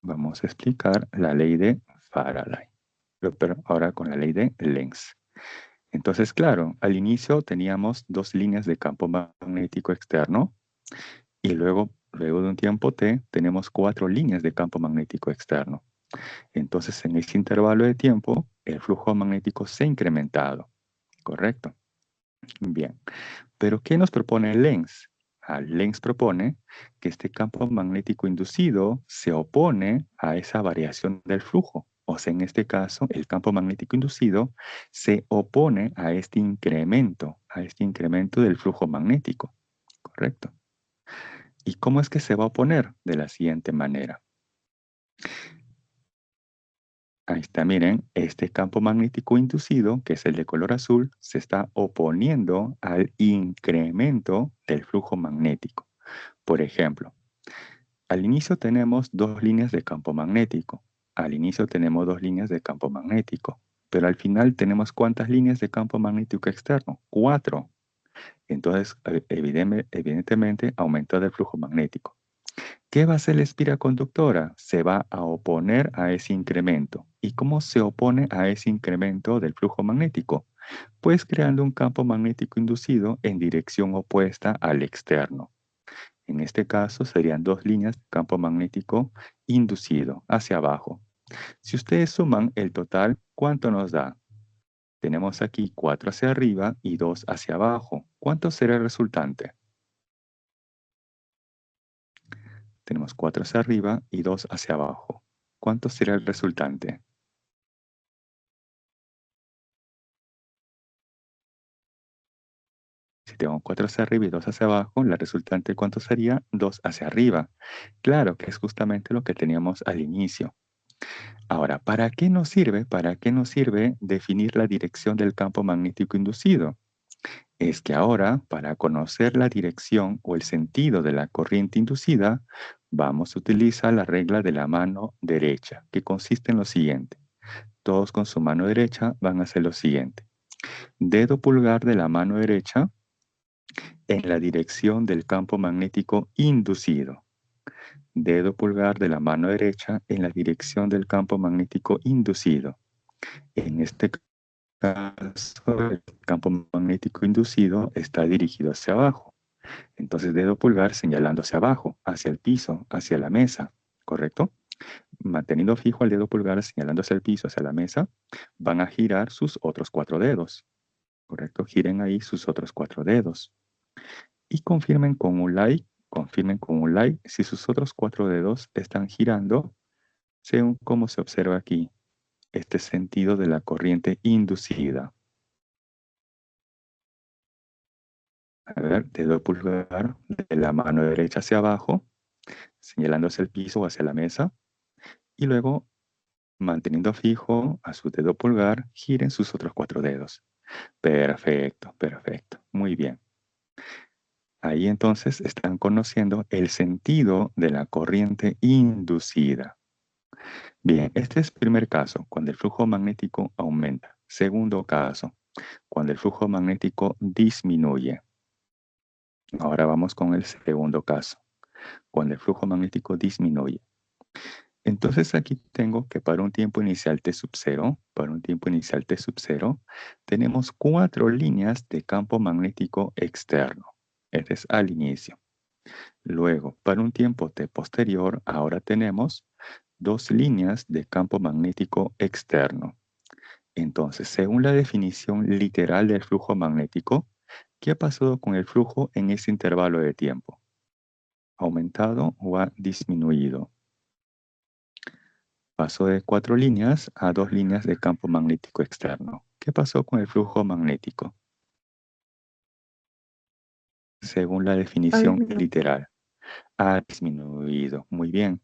[SPEAKER 1] vamos a explicar la ley de Faraday, pero ahora con la ley de Lenz. Entonces, claro, al inicio teníamos dos líneas de campo magnético externo y luego de un tiempo T tenemos 4 líneas de campo magnético externo. Entonces, en ese intervalo de tiempo, el flujo magnético se ha incrementado, ¿correcto? Bien, pero ¿qué nos propone Lenz? Lenz propone que este campo magnético inducido se opone a esa variación del flujo. O sea, en este caso, el campo magnético inducido se opone a este incremento del flujo magnético. ¿Correcto? ¿Y cómo es que se va a oponer? De la siguiente manera. Ahí está, miren, este campo magnético inducido, que es el de color azul, se está oponiendo al incremento del flujo magnético. Por ejemplo, al inicio tenemos dos líneas de campo magnético. Pero al final tenemos ¿cuántas líneas de campo magnético externo? 4. Entonces, evidentemente, aumenta el flujo magnético. ¿Qué va a hacer la espira conductora? Se va a oponer a ese incremento. ¿Y cómo se opone a ese incremento del flujo magnético? Pues creando un campo magnético inducido en dirección opuesta al externo. En este caso serían dos líneas de campo magnético inducido hacia abajo. Si ustedes suman el total, ¿cuánto nos da? Tenemos aquí 4 hacia arriba y 2 hacia abajo. ¿Cuánto será el resultante? Tenemos 4 hacia arriba y 2 hacia abajo. ¿Cuánto será el resultante? Si tengo 4 hacia arriba y 2 hacia abajo, la resultante, ¿cuánto sería? 2 hacia arriba. Claro que es justamente lo que teníamos al inicio. Ahora, ¿para qué nos sirve? ¿Para qué nos sirve definir la dirección del campo magnético inducido? Es que ahora, para conocer la dirección o el sentido de la corriente inducida, vamos a utilizar la regla de la mano derecha, que consiste en lo siguiente. Todos con su mano derecha van a hacer lo siguiente. Dedo pulgar de la mano derecha en la dirección del campo magnético inducido. Dedo pulgar de la mano derecha en la dirección del campo magnético inducido. En este caso, el campo magnético inducido está dirigido hacia abajo. Entonces, dedo pulgar señalando hacia abajo, hacia el piso, hacia la mesa, ¿correcto? Manteniendo fijo el dedo pulgar señalando hacia el piso, hacia la mesa, van a girar sus otros 4 dedos, ¿correcto? Giren ahí sus otros 4 dedos. Y confirmen con un like si sus otros 4 dedos están girando según como se observa aquí, este sentido de la corriente inducida. A ver, dedo pulgar de la mano derecha hacia abajo, señalando hacia el piso o hacia la mesa, y luego, manteniendo fijo a su dedo pulgar, giren sus otros 4 dedos. Perfecto, perfecto, muy bien. Ahí entonces están conociendo el sentido de la corriente inducida. Bien, este es el primer caso, cuando el flujo magnético aumenta. Segundo caso, cuando el flujo magnético disminuye. Ahora vamos con el segundo caso, cuando el flujo magnético disminuye. Entonces aquí tengo que para un tiempo inicial T sub 0, tenemos 4 líneas de campo magnético externo. Este es al inicio. Luego, para un tiempo T posterior, ahora tenemos 2 líneas de campo magnético externo. Entonces, según la definición literal del flujo magnético, ¿qué ha pasado con el flujo en ese intervalo de tiempo? ¿Ha aumentado o ha disminuido? Pasó de 4 líneas a 2 líneas de campo magnético externo. ¿Qué pasó con el flujo magnético? Según la definición literal, ha disminuido. Muy bien.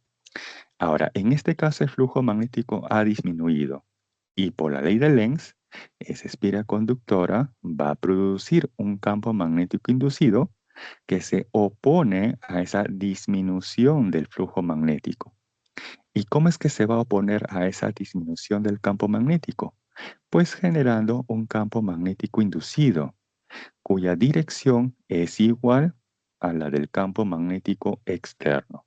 [SPEAKER 1] Ahora, en este caso el flujo magnético ha disminuido y por la ley de Lenz, esa espira conductora va a producir un campo magnético inducido que se opone a esa disminución del flujo magnético. ¿Y cómo es que se va a oponer a esa disminución del campo magnético? Pues generando un campo magnético inducido, cuya dirección es igual a la del campo magnético externo.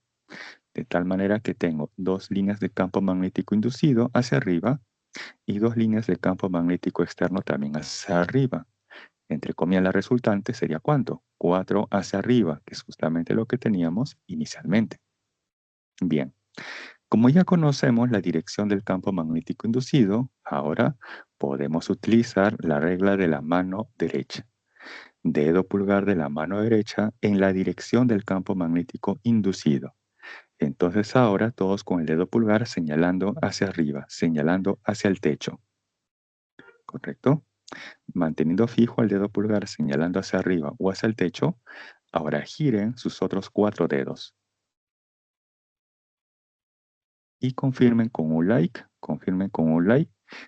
[SPEAKER 1] De tal manera que tengo 2 líneas de campo magnético inducido hacia arriba y 2 líneas de campo magnético externo también hacia arriba. Entre comillas, la resultante sería ¿cuánto? 4 hacia arriba, que es justamente lo que teníamos inicialmente. Bien, como ya conocemos la dirección del campo magnético inducido, ahora podemos utilizar la regla de la mano derecha. Dedo pulgar de la mano derecha en la dirección del campo magnético inducido. Entonces ahora todos con el dedo pulgar señalando hacia arriba, señalando hacia el techo. ¿Correcto? Manteniendo fijo el dedo pulgar señalando hacia arriba o hacia el techo, ahora giren sus otros 4 dedos. Y confirmen con un like,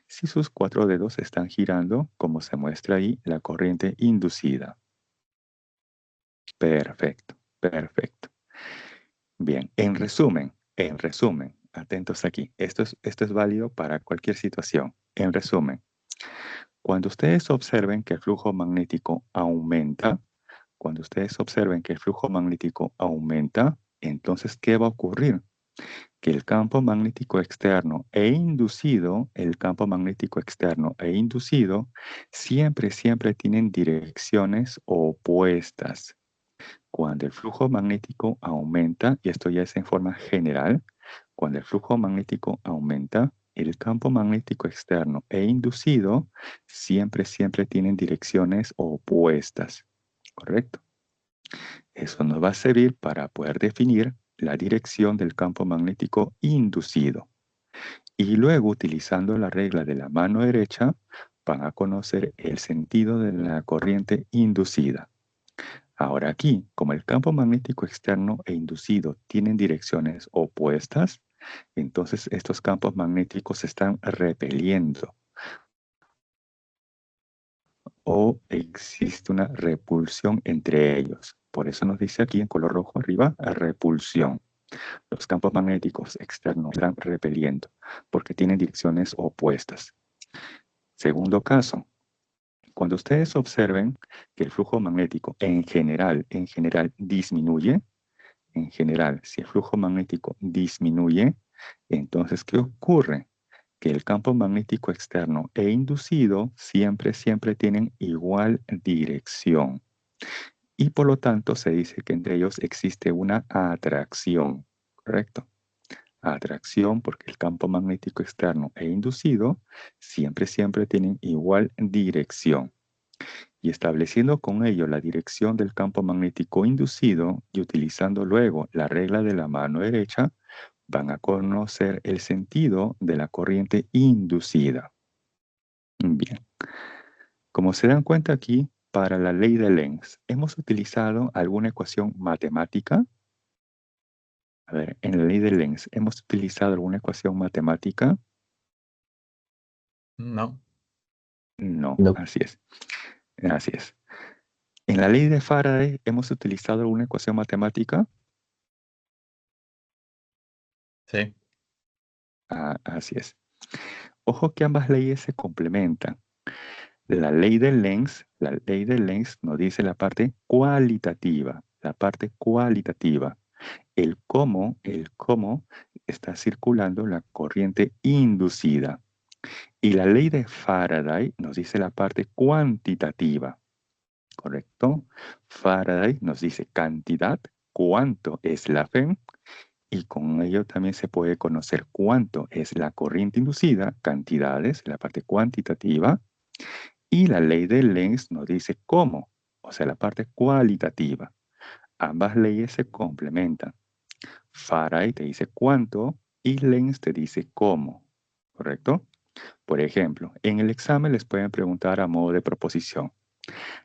[SPEAKER 1] si sus 4 dedos están girando, como se muestra ahí, la corriente inducida. Perfecto, perfecto. Bien, en resumen, atentos aquí. Esto es válido para cualquier situación. En resumen, cuando ustedes observen que el flujo magnético aumenta, entonces, ¿qué va a ocurrir? Que el campo magnético externo e inducido, siempre tienen direcciones opuestas. Cuando el flujo magnético aumenta, y esto ya es en forma general, cuando el flujo magnético aumenta, el campo magnético externo e inducido siempre tienen direcciones opuestas. ¿Correcto? Eso nos va a servir para poder definir la dirección del campo magnético inducido. Y luego, utilizando la regla de la mano derecha, van a conocer el sentido de la corriente inducida. Ahora aquí, como el campo magnético externo e inducido tienen direcciones opuestas, entonces estos campos magnéticos se están repeliendo o existe una repulsión entre ellos. Por eso nos dice aquí en color rojo arriba, repulsión. Los campos magnéticos externos están repeliendo porque tienen direcciones opuestas. Segundo caso, cuando ustedes observen que el flujo magnético en general disminuye, en general, si el flujo magnético disminuye, entonces, ¿qué ocurre? Que el campo magnético externo e inducido siempre tienen igual dirección. Y por lo tanto se dice que entre ellos existe una atracción, ¿correcto? Atracción porque el campo magnético externo e inducido siempre tienen igual dirección. Y estableciendo con ello la dirección del campo magnético inducido y utilizando luego la regla de la mano derecha, van a conocer el sentido de la corriente inducida. Bien, como se dan cuenta aquí, para la ley de Lenz, ¿hemos utilizado alguna ecuación matemática? A ver, en la ley de Lenz, ¿hemos utilizado alguna ecuación matemática?
[SPEAKER 3] No.
[SPEAKER 1] No,
[SPEAKER 2] No.
[SPEAKER 1] así es. Así es. En la ley de Faraday, ¿hemos utilizado alguna ecuación matemática?
[SPEAKER 3] Sí.
[SPEAKER 1] Así es. Ojo que ambas leyes se complementan. La ley de Lenz nos dice la parte cualitativa, El cómo está circulando la corriente inducida. Y la ley de Faraday nos dice la parte cuantitativa, ¿correcto? Faraday nos dice cantidad, cuánto es la FEM, y con ello también se puede conocer cuánto es la corriente inducida, cantidades, la parte cuantitativa, y la ley de Lenz nos dice cómo, o sea, la parte cualitativa. Ambas leyes se complementan. Faraday te dice cuánto y Lenz te dice cómo, ¿correcto? Por ejemplo, en el examen les pueden preguntar a modo de proposición.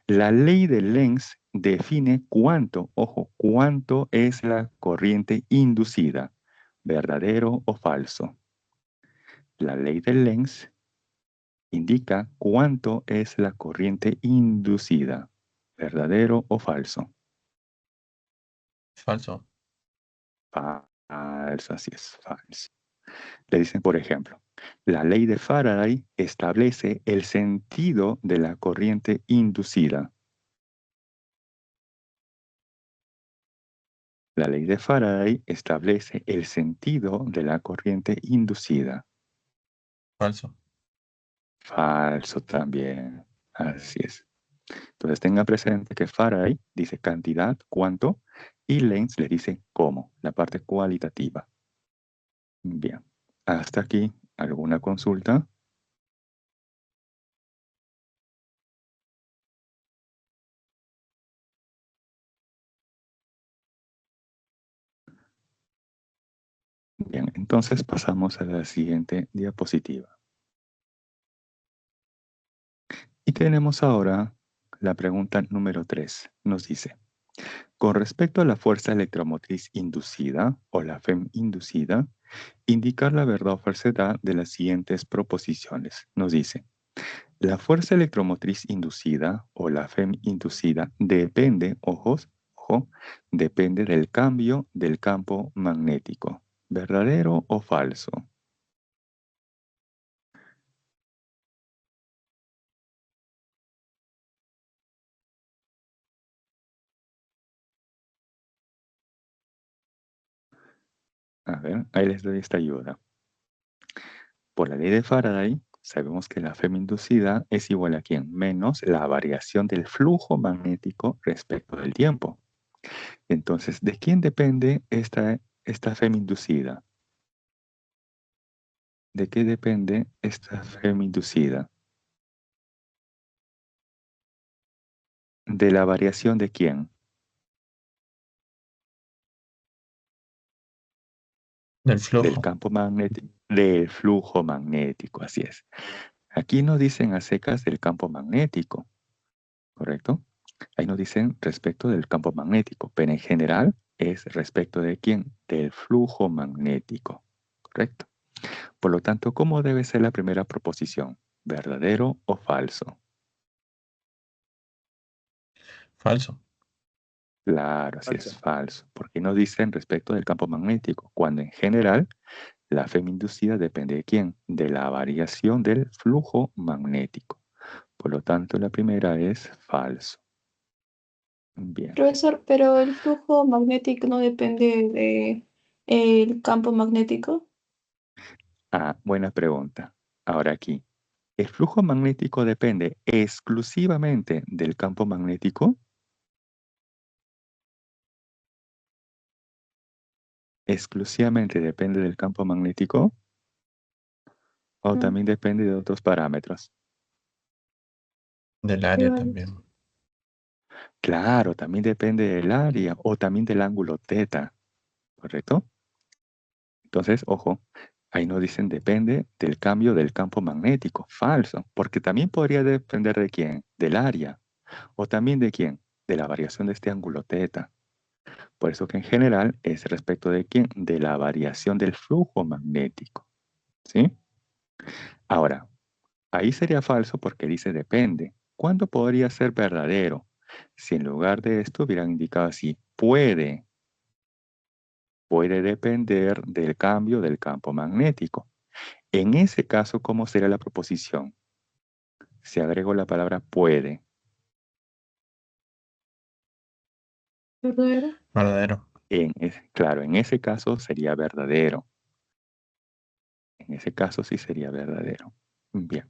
[SPEAKER 1] La ley de Lenz define cuánto, ojo, cuánto es la corriente inducida, verdadero o falso. La ley de Lenz indica cuánto es la corriente inducida, verdadero o falso.
[SPEAKER 3] Falso.
[SPEAKER 1] Falso, así es, falso. Le dicen, por ejemplo, la ley de Faraday establece el sentido de la corriente inducida. La ley de Faraday establece el sentido de la corriente inducida.
[SPEAKER 3] Falso.
[SPEAKER 1] Falso también. Así es. Entonces tenga presente que Faraday dice cantidad, cuánto, y Lenz le dice cómo, la parte cualitativa. Bien. Hasta aquí, ¿alguna consulta? Bien, entonces pasamos a la siguiente diapositiva. Y tenemos ahora la pregunta número 3. Nos dice, con respecto a la fuerza electromotriz inducida o la FEM inducida, indicar la verdad o falsedad de las siguientes proposiciones. Nos dice, la fuerza electromotriz inducida o la FEM inducida depende, ojo, depende del cambio del campo magnético. ¿Verdadero o falso? A ver, ahí les doy esta ayuda. Por la ley de Faraday, sabemos que la FEM inducida es igual a ¿quién? Menos la variación del flujo magnético respecto del tiempo. Entonces, ¿de quién depende esta FEM inducida? ¿De qué depende esta FEM inducida? ¿De la variación de quién?
[SPEAKER 3] Del
[SPEAKER 1] Del
[SPEAKER 3] flujo.
[SPEAKER 1] campo magnético, del flujo magnético, así es. Aquí nos dicen a secas del campo magnético, ¿correcto? Ahí nos dicen respecto del campo magnético, pero en general es respecto de quién, del flujo magnético, ¿correcto? Por lo tanto, ¿cómo debe ser la primera proposición? ¿Verdadero o falso?
[SPEAKER 3] Falso.
[SPEAKER 1] Claro, así es
[SPEAKER 6] Falso.
[SPEAKER 1] falso, porque nos dicen respecto del campo magnético, cuando en general la FEM inducida depende de quién, de la variación del flujo magnético. Por lo tanto, la primera es falso. Bien.
[SPEAKER 4] Profesor, pero el flujo magnético no depende de el campo magnético.
[SPEAKER 1] Ah, buena pregunta. Ahora aquí, ¿el flujo magnético depende exclusivamente del campo magnético? ¿Exclusivamente depende del campo magnético? ¿O
[SPEAKER 4] Mm,
[SPEAKER 1] también depende de otros parámetros?
[SPEAKER 3] Del
[SPEAKER 4] sí,
[SPEAKER 3] área
[SPEAKER 4] vale.
[SPEAKER 3] también.
[SPEAKER 1] Claro, también depende del área o también del ángulo teta, ¿correcto? Entonces, ojo, ahí nos dicen depende del cambio del campo magnético. Falso, porque también podría depender de quién, del área, o también de quién, de la variación de este ángulo teta. Por eso que en general es respecto de quién, de la variación del flujo magnético. ¿Sí? Ahora, ahí sería falso porque dice depende. ¿Cuándo podría ser verdadero? Si en lugar de esto hubieran indicado así, puede depender del cambio del campo magnético. En ese caso, ¿cómo sería la proposición? Si agrego la palabra puede.
[SPEAKER 4] ¿Verdadero?
[SPEAKER 3] Verdadero.
[SPEAKER 1] Claro, en ese caso sería verdadero. En ese caso sí sería verdadero. Bien.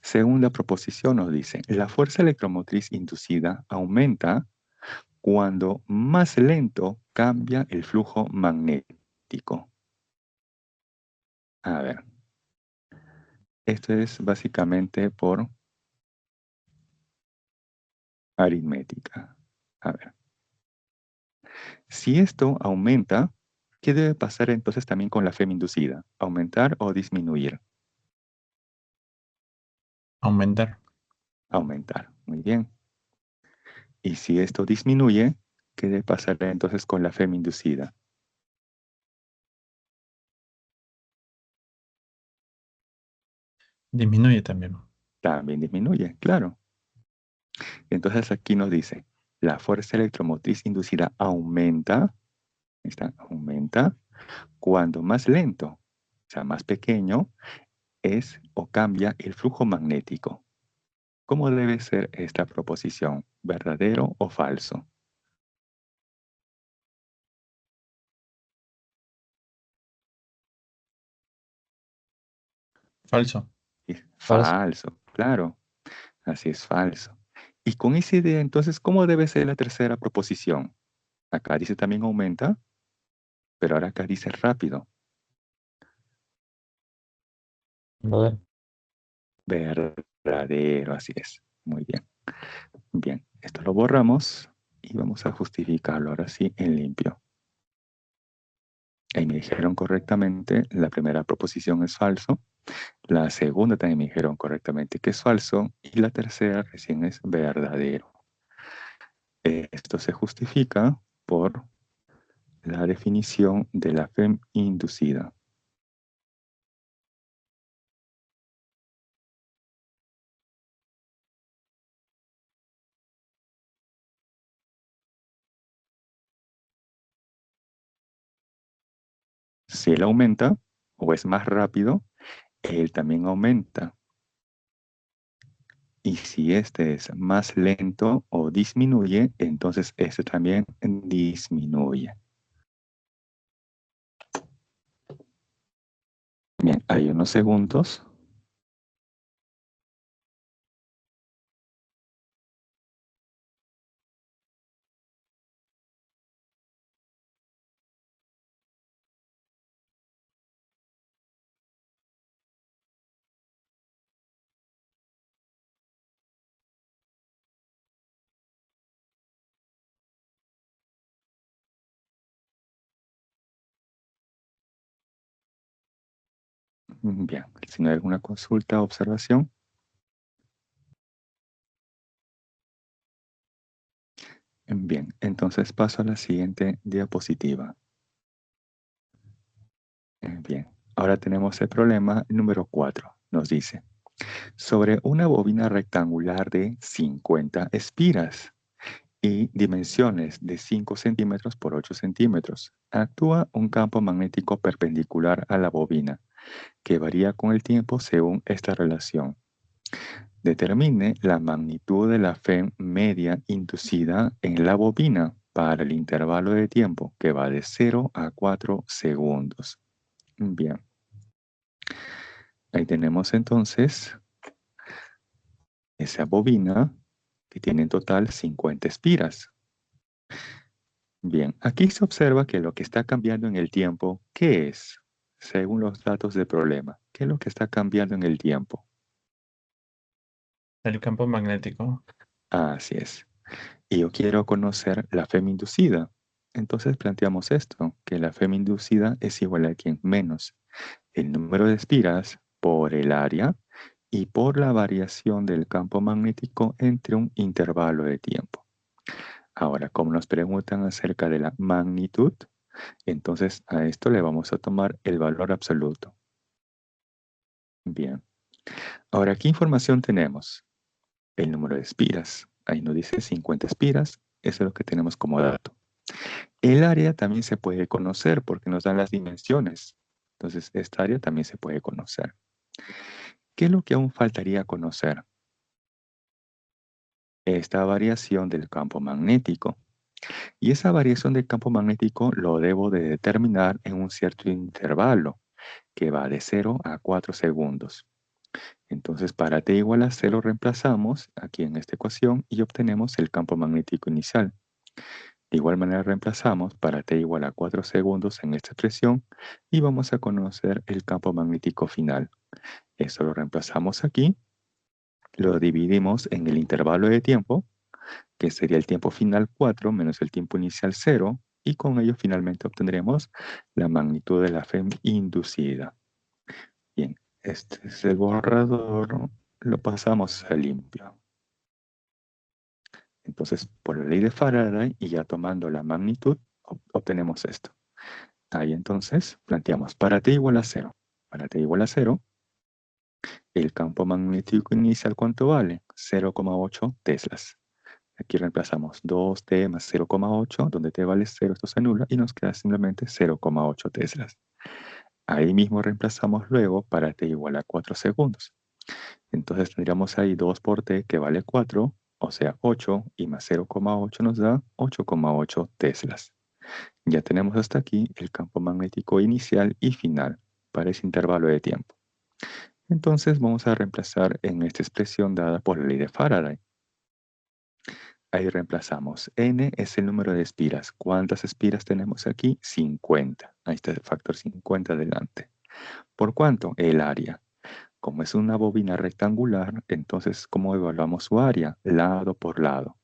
[SPEAKER 1] Segunda proposición nos dice, la fuerza electromotriz inducida aumenta cuando más lento cambia el flujo magnético. A ver, esto es básicamente por aritmética. A ver, si esto aumenta, ¿qué debe pasar entonces también con la FEM inducida? ¿Aumentar o disminuir?
[SPEAKER 3] Aumentar.
[SPEAKER 1] Aumentar. Muy bien. Y si esto disminuye, ¿qué debe pasar entonces con la FEM inducida?
[SPEAKER 3] Disminuye también.
[SPEAKER 1] También disminuye, claro. Entonces aquí nos dice, la fuerza electromotriz inducida aumenta, aumenta cuando más lento, o sea, más pequeño, es o cambia el flujo magnético. ¿Cómo debe ser esta proposición? ¿Verdadero o falso?
[SPEAKER 3] Falso.
[SPEAKER 2] Falso.
[SPEAKER 1] Falso, claro, así es falso. Y con esa idea, entonces, ¿cómo debe ser la tercera proposición? Acá dice también aumenta, pero ahora acá dice rápido.
[SPEAKER 2] Verdadero.
[SPEAKER 1] Verdadero, así es. Muy bien. Bien, esto lo borramos y vamos a justificarlo ahora sí en limpio. Ahí me dijeron correctamente, la primera proposición es falso, la segunda también me dijeron correctamente que es falso y la tercera recién es verdadero. Esto se justifica por la definición de la FEM inducida. Si él aumenta o es más rápido, él también aumenta. Y si este es más lento o disminuye, entonces este también disminuye. Bien, hay unos segundos. Bien, si no hay alguna consulta o observación. Bien, entonces paso a la siguiente diapositiva. Bien, ahora tenemos el problema número 4. Nos dice, sobre una bobina rectangular de 50 espiras y dimensiones de 5 centímetros por 8 centímetros, actúa un campo magnético perpendicular a la bobina, que varía con el tiempo según esta relación. Determine la magnitud de la FEM media inducida en la bobina para el intervalo de tiempo que va de 0 a 4 segundos. Bien, ahí tenemos entonces esa bobina que tiene en total 50 espiras. Bien, aquí se observa que lo que está cambiando en el tiempo, ¿qué es? Según los datos del problema, ¿qué es lo que está cambiando en el tiempo?
[SPEAKER 3] El campo magnético.
[SPEAKER 1] Así es. Y yo quiero conocer la FEM inducida. Entonces planteamos esto, que la FEM inducida es igual a quién menos el número de espiras por el área y por la variación del campo magnético entre un intervalo de tiempo. Ahora, como nos preguntan acerca de la magnitud, entonces a esto le vamos a tomar el valor absoluto. Bien. Ahora, ¿qué información tenemos? El número de espiras. Ahí nos dice 50 espiras. Eso es lo que tenemos como dato. El área también se puede conocer porque nos dan las dimensiones. Entonces, esta área también se puede conocer. ¿Qué es lo que aún faltaría conocer? Esta variación del campo magnético. Y esa variación del campo magnético lo debo de determinar en un cierto intervalo que va de 0 a 4 segundos. Entonces, para t igual a 0 reemplazamos aquí en esta ecuación y obtenemos el campo magnético inicial. De igual manera reemplazamos para t igual a 4 segundos en esta expresión y vamos a conocer el campo magnético final. Eso lo reemplazamos aquí, lo dividimos en el intervalo de tiempo, que sería el tiempo final 4 menos el tiempo inicial 0, y con ello finalmente obtendremos la magnitud de la FEM inducida. Bien, este es el borrador, lo pasamos a limpio. Entonces, por la ley de Faraday y ya tomando la magnitud, obtenemos esto. Ahí entonces planteamos para t igual a 0. Para t igual a 0, el campo magnético inicial, ¿cuánto vale? 0,8 teslas. Aquí reemplazamos 2t más 0,8, donde t vale 0, esto se anula y nos queda simplemente 0,8 teslas. Ahí mismo reemplazamos luego para t igual a 4 segundos. Entonces tendríamos ahí 2 por t que vale 4, o sea 8, y más 0,8 nos da 8,8 teslas. Ya tenemos hasta aquí el campo magnético inicial y final para ese intervalo de tiempo. Entonces vamos a reemplazar en esta expresión dada por la ley de Faraday. Ahí reemplazamos. N es el número de espiras. ¿Cuántas espiras tenemos aquí? 50. Ahí está el factor 50 delante. ¿Por cuánto? El área. Como es una bobina rectangular, entonces, ¿cómo evaluamos su área? Lado por lado.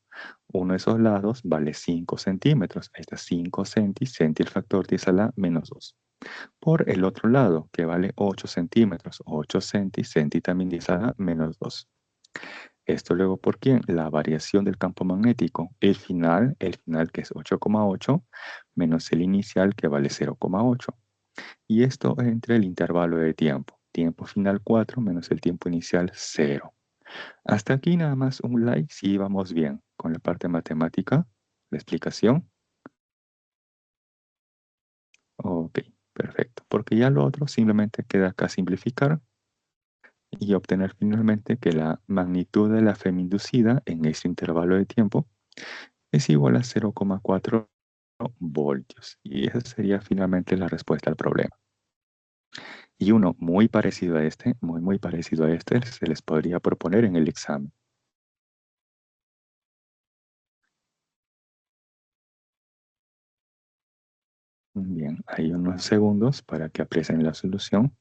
[SPEAKER 1] Uno de esos lados vale 5 centímetros. Ahí está 5 centi, el factor 10 a la menos 2. Por el otro lado, que vale 8 centímetros. 8 centi también 10 a la menos 2. Esto luego, ¿por quién? La variación del campo magnético. El final que es 8,8, menos el inicial que vale 0,8. Y esto entre el intervalo de tiempo. Tiempo final 4 menos el tiempo inicial 0. Hasta aquí nada más un like si íbamos bien con la parte matemática, la explicación. Ok, perfecto. Porque ya lo otro simplemente queda acá simplificar y obtener finalmente que la magnitud de la FEM inducida en ese intervalo de tiempo es igual a 0,4 voltios. Y esa sería finalmente la respuesta al problema. Y uno muy parecido a este, muy parecido a este, se les podría proponer en el examen. Bien, hay unos segundos para que aprecien la solución.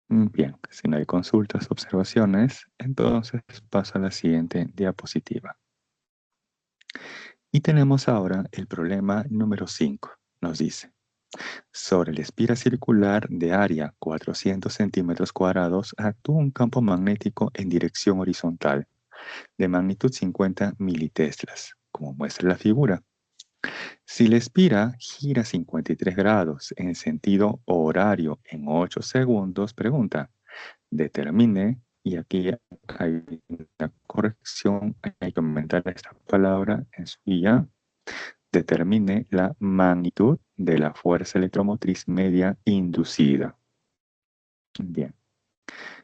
[SPEAKER 1] Bien, si no hay consultas, observaciones, entonces paso a la siguiente diapositiva. Y tenemos ahora el problema número 5. Nos dice, sobre la espira circular de área 400 centímetros cuadrados actúa un campo magnético en dirección horizontal de magnitud 50 militeslas, como muestra la figura. Si la espira gira 53 grados en sentido horario en 8 segundos, pregunta, determine, y aquí hay una corrección, hay que aumentar esta palabra en su guía, determine la magnitud de la fuerza electromotriz media inducida. Bien.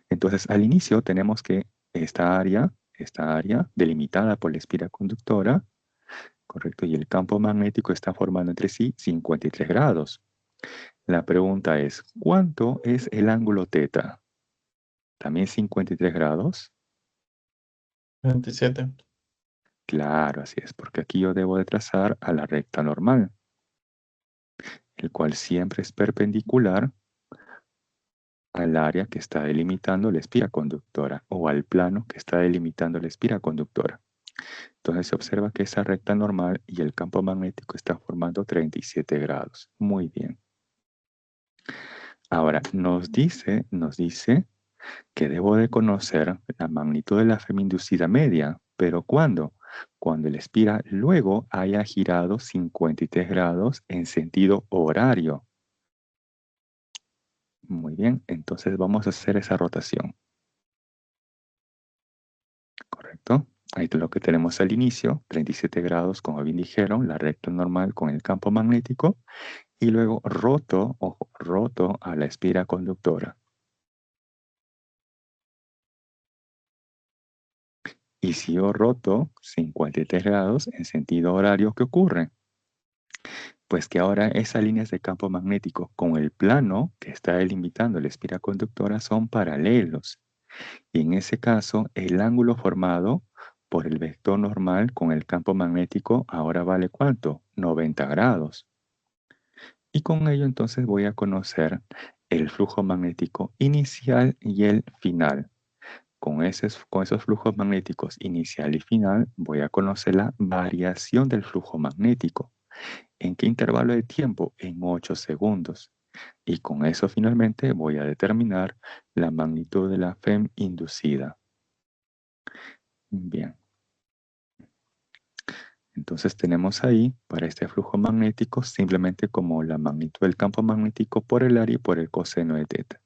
[SPEAKER 1] Entonces, al inicio tenemos que esta área delimitada por la espira conductora, correcto, y el campo magnético está formando entre sí 53 grados. La pregunta es, ¿cuánto es el ángulo teta? ¿También 53 grados?
[SPEAKER 3] 27.
[SPEAKER 1] Claro, así es, porque aquí yo debo de trazar a la recta normal, el cual siempre es perpendicular al área que está delimitando la espira conductora o al plano que está delimitando la espira conductora. Entonces se observa que esa recta normal y el campo magnético está formando 37 grados. Muy bien. Ahora, nos dice que debo de conocer la magnitud de la inducida media, pero ¿cuándo? Cuando el espira luego haya girado 53 grados en sentido horario. Muy bien, entonces vamos a hacer esa rotación. ¿Correcto? Ahí es lo que tenemos al inicio, 37 grados, como bien dijeron, la recta normal con el campo magnético, y luego roto a la espira conductora. Y si yo roto 53 grados en sentido horario, ¿qué ocurre? Pues que ahora esas líneas de campo magnético con el plano que está delimitando la espira conductora son paralelos. Y en ese caso, el ángulo formado por el vector normal con el campo magnético ahora vale ¿cuánto? 90 grados. Y con ello entonces voy a conocer el flujo magnético inicial y el final. Con esos flujos magnéticos inicial y final voy a conocer la variación del flujo magnético. ¿En qué intervalo de tiempo? En 8 segundos. Y con eso finalmente voy a determinar la magnitud de la FEM inducida. Bien. Entonces tenemos ahí, para este flujo magnético, simplemente como la magnitud del campo magnético por el área y por el coseno de teta.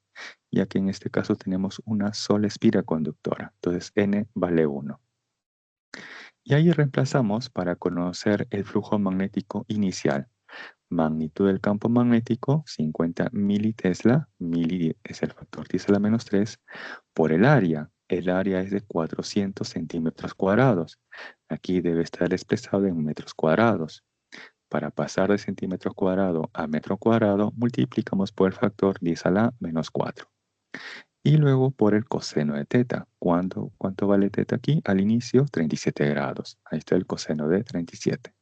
[SPEAKER 1] Ya que en este caso tenemos una sola espira conductora. Entonces n vale 1. Y ahí reemplazamos para conocer el flujo magnético inicial. Magnitud del campo magnético, 50 militesla, mili es el factor 10 a la menos 3, por el área. El área es de 400 centímetros cuadrados. Aquí debe estar expresado en metros cuadrados. Para pasar de centímetros cuadrados a metro cuadrado, multiplicamos por el factor 10 a la menos 4. Y luego por el coseno de teta. ¿Cuánto vale teta aquí? Al inicio, 37 grados. Ahí está el coseno de 37.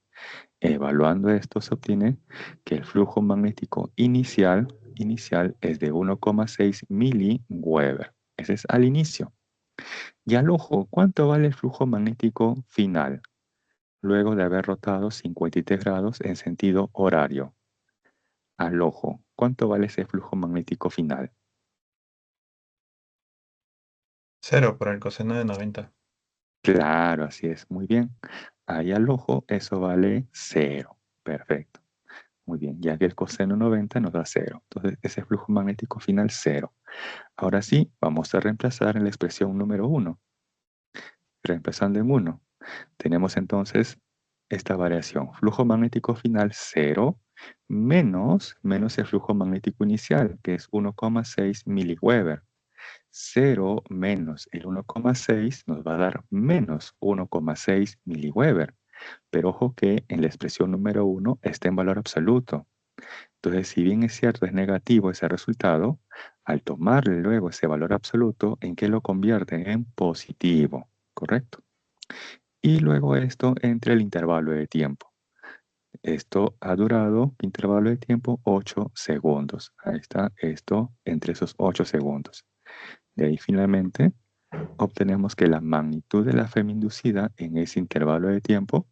[SPEAKER 1] Evaluando esto se obtiene que el flujo magnético inicial es de 1,6 miliweber. Ese es al inicio. Y al ojo, ¿cuánto vale el flujo magnético final? Luego de haber rotado 53 grados en sentido horario. Al ojo, ¿cuánto vale ese flujo magnético final?
[SPEAKER 3] 0 por el coseno de 90.
[SPEAKER 1] Claro, así es, muy bien. Ahí al ojo eso vale 0. Perfecto. Muy bien, ya que el coseno 90 nos da 0. Entonces ese flujo magnético final 0. Ahora sí, vamos a reemplazar en la expresión número 1. Reemplazando en 1. Tenemos entonces esta variación. Flujo magnético final 0 menos el flujo magnético inicial, que es 1,6 miliweber. 0 menos el 1,6 nos va a dar menos 1,6 miliweber. Pero ojo que en la expresión número 1 está en valor absoluto. Entonces, si bien es cierto, es negativo ese resultado, al tomarle luego ese valor absoluto, ¿en qué lo convierte? En positivo, ¿correcto? Y luego esto entre el intervalo de tiempo. Esto ha durado, intervalo de tiempo, 8 segundos. Ahí está, esto entre esos 8 segundos. De ahí finalmente obtenemos que la magnitud de la FEM inducida en ese intervalo de tiempo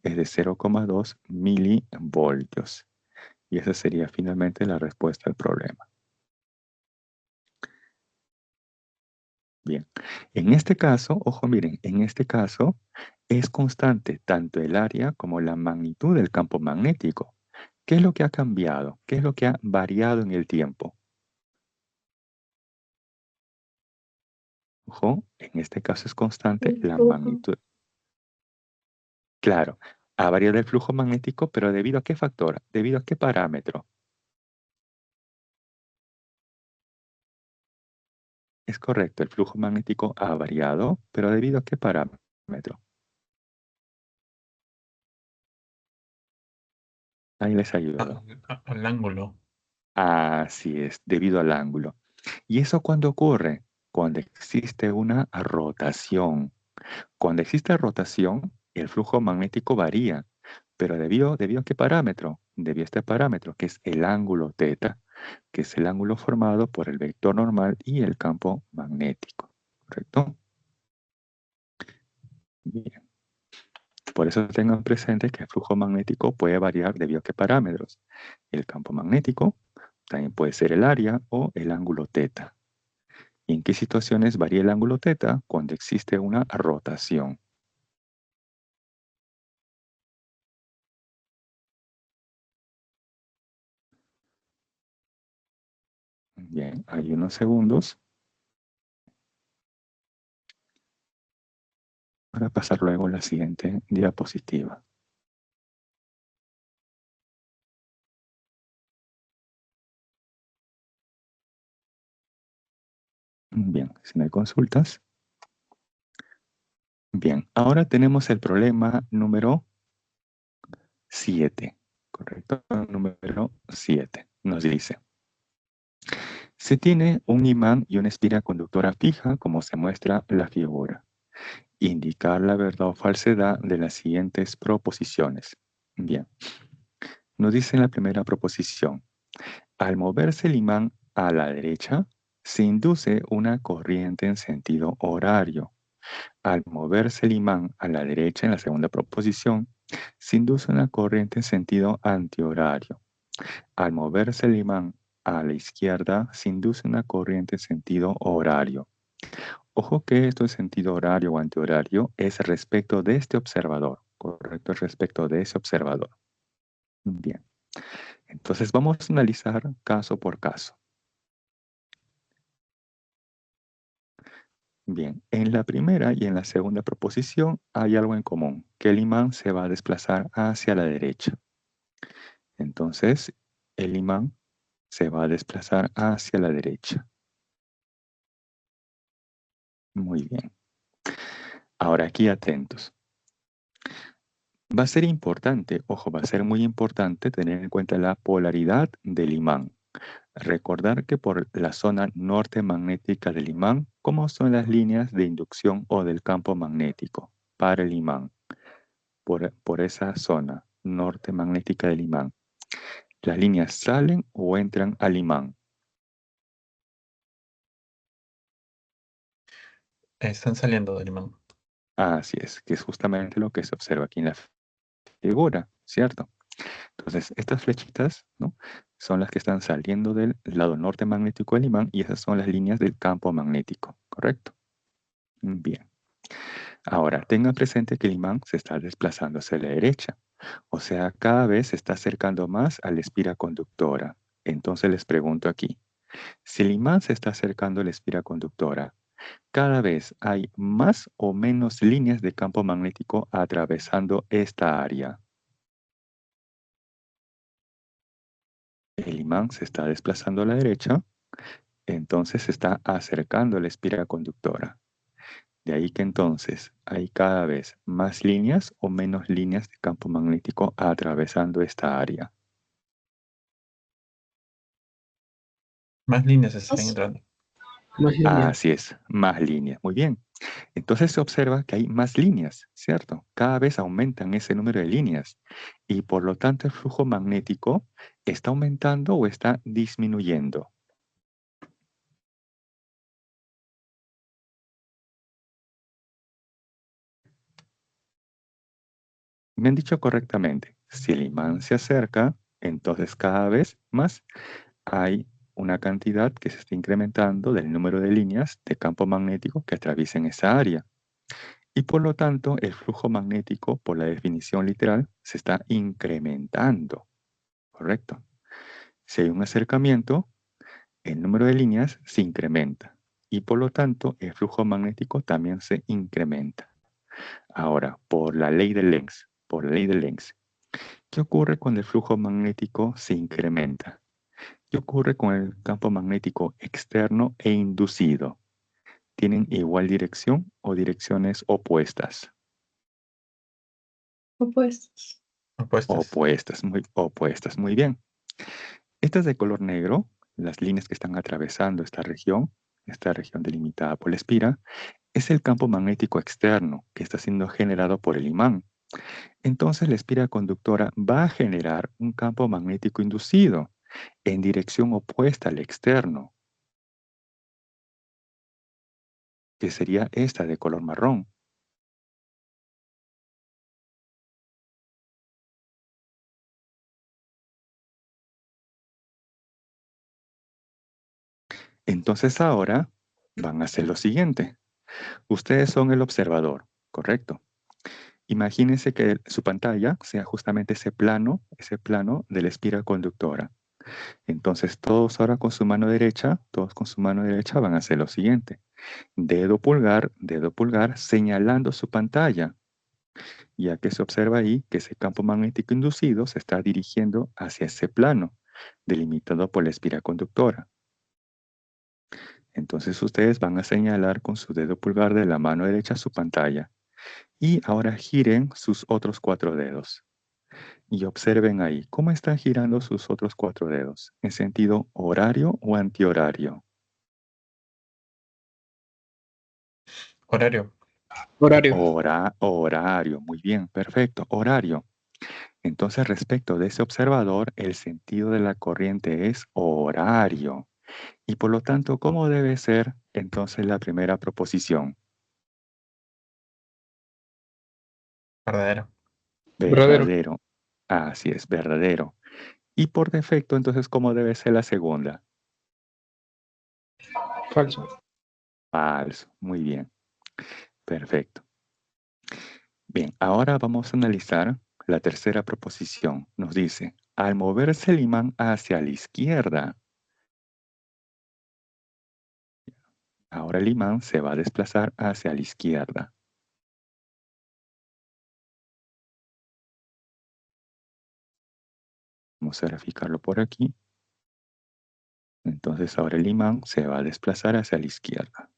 [SPEAKER 1] es de 0,2 milivoltios. Y esa sería finalmente la respuesta al problema. Bien, en este caso, ojo, miren, en este caso es constante tanto el área como la magnitud del campo magnético. ¿Qué es lo que ha cambiado? ¿Qué es lo que ha variado en el tiempo? Ojo, en este caso es constante
[SPEAKER 4] El
[SPEAKER 1] la
[SPEAKER 4] flujo.
[SPEAKER 1] magnitud. Claro, ha variado el flujo magnético, pero ¿debido a qué factor? ¿Debido a qué parámetro? Es correcto, el flujo magnético ha variado, pero ¿debido a qué parámetro? Ahí les ayudo.
[SPEAKER 3] Al ángulo.
[SPEAKER 1] Así es, debido al ángulo. ¿Y eso cuándo ocurre? Cuando existe una rotación. Cuando existe rotación, el flujo magnético varía, pero ¿debido a qué parámetro? Debido a este parámetro, que es el ángulo teta, que es el ángulo formado por el vector normal y el campo magnético. ¿Correcto? Bien. Por eso tengan presente que el flujo magnético puede variar debido a qué parámetros. El campo magnético también puede ser el área o el ángulo teta. ¿Y en qué situaciones varía el ángulo teta? Cuando existe una rotación. Bien, hay unos segundos para pasar luego a la siguiente diapositiva. Bien, si no hay consultas. Bien, ahora tenemos el problema número 7, ¿correcto? Número 7 nos dice, se tiene un imán y una espira conductora fija, como se muestra en la figura. Indicar la verdad o falsedad de las siguientes proposiciones. Bien, nos dice en la primera proposición, al moverse el imán a la derecha, se induce una corriente en sentido horario. Al moverse el imán a la derecha en la segunda proposición, se induce una corriente en sentido antihorario. Al moverse el imán a la izquierda, se induce una corriente en sentido horario. Ojo que esto en sentido horario o antihorario es respecto de este observador, ¿correcto? Es respecto de ese observador. Bien, entonces vamos a analizar caso por caso. Bien, en la primera y en la segunda proposición hay algo en común, que el imán se va a desplazar hacia la derecha. Entonces, el imán se va a desplazar hacia la derecha. Muy bien. Ahora aquí atentos. Va a ser importante, ojo, va a ser muy importante tener en cuenta la polaridad del imán. Recordar que por la zona norte magnética del imán, ¿cómo son las líneas de inducción o del campo magnético para el imán? Por esa zona norte magnética del imán. ¿Las líneas salen o entran al imán?
[SPEAKER 3] Están saliendo del imán.
[SPEAKER 1] Así es, que es justamente lo que se observa aquí en la figura, ¿cierto? Entonces, estas flechitas, ¿no?, son las que están saliendo del lado norte magnético del imán y esas son las líneas del campo magnético, ¿correcto? Bien. Ahora, tengan presente que el imán se está desplazando hacia la derecha, o sea, cada vez se está acercando más a la espira conductora. Entonces les pregunto aquí, si el imán se está acercando a la espira conductora, ¿cada vez hay más o menos líneas de campo magnético atravesando esta área? El imán se está desplazando a la derecha, entonces se está acercando a la espira conductora. De ahí que entonces hay cada vez más líneas o menos líneas de campo magnético atravesando esta área.
[SPEAKER 3] Más líneas están
[SPEAKER 4] Dos.
[SPEAKER 3] entrando.
[SPEAKER 6] Más líneas.
[SPEAKER 1] Así es, más líneas. Muy bien. Entonces se observa que hay más líneas, ¿cierto? Cada vez aumentan ese número de líneas y por lo tanto el flujo magnético está aumentando o está disminuyendo. Me han dicho correctamente, si el imán se acerca, entonces cada vez más hay una cantidad que se está incrementando del número de líneas de campo magnético que atraviesan esa área. Y por lo tanto, el flujo magnético, por la definición literal, se está incrementando. ¿Correcto? Si hay un acercamiento, el número de líneas se incrementa. Y por lo tanto, el flujo magnético también se incrementa. Ahora, por la ley de Lenz, ¿qué ocurre cuando el flujo magnético se incrementa? ¿Qué ocurre con el campo magnético externo e inducido? ¿Tienen igual dirección o direcciones opuestas?
[SPEAKER 4] Opuestos.
[SPEAKER 3] Opuestas.
[SPEAKER 1] Opuestas, muy bien. Estas de color negro, las líneas que están atravesando esta región delimitada por la espira, es el campo magnético externo que está siendo generado por el imán. Entonces la espira conductora va a generar un campo magnético inducido en dirección opuesta al externo, que sería esta de color marrón. Entonces ahora van a hacer lo siguiente. Ustedes son el observador, ¿correcto? Imagínense que su pantalla sea justamente ese plano de la espira conductora. Entonces todos ahora con su mano derecha, van a hacer lo siguiente. Dedo pulgar, señalando su pantalla, ya que se observa ahí que ese campo magnético inducido se está dirigiendo hacia ese plano, delimitado por la espira conductora. Entonces ustedes van a señalar con su dedo pulgar de la mano derecha su pantalla. Y ahora giren sus otros 4 dedos. Y observen ahí, ¿cómo están girando sus otros 4 dedos? ¿En sentido horario o antihorario?
[SPEAKER 3] Horario.
[SPEAKER 2] Horario.
[SPEAKER 1] Horario, muy bien, perfecto, horario. Entonces, respecto de ese observador, el sentido de la corriente es horario. Y por lo tanto, ¿cómo debe ser entonces la primera proposición?
[SPEAKER 3] Verdadero.
[SPEAKER 2] Verdadero.
[SPEAKER 1] Verdadero. Así es, verdadero. Y por defecto, entonces, ¿cómo debe ser la segunda?
[SPEAKER 2] Falso.
[SPEAKER 1] Falso. Muy bien. Perfecto. Bien, ahora vamos a analizar la tercera proposición. Nos dice, al moverse el imán hacia la izquierda, ahora el imán se va a desplazar hacia la izquierda. Vamos a verificarlo por aquí. Entonces ahora el imán se va a desplazar hacia la izquierda.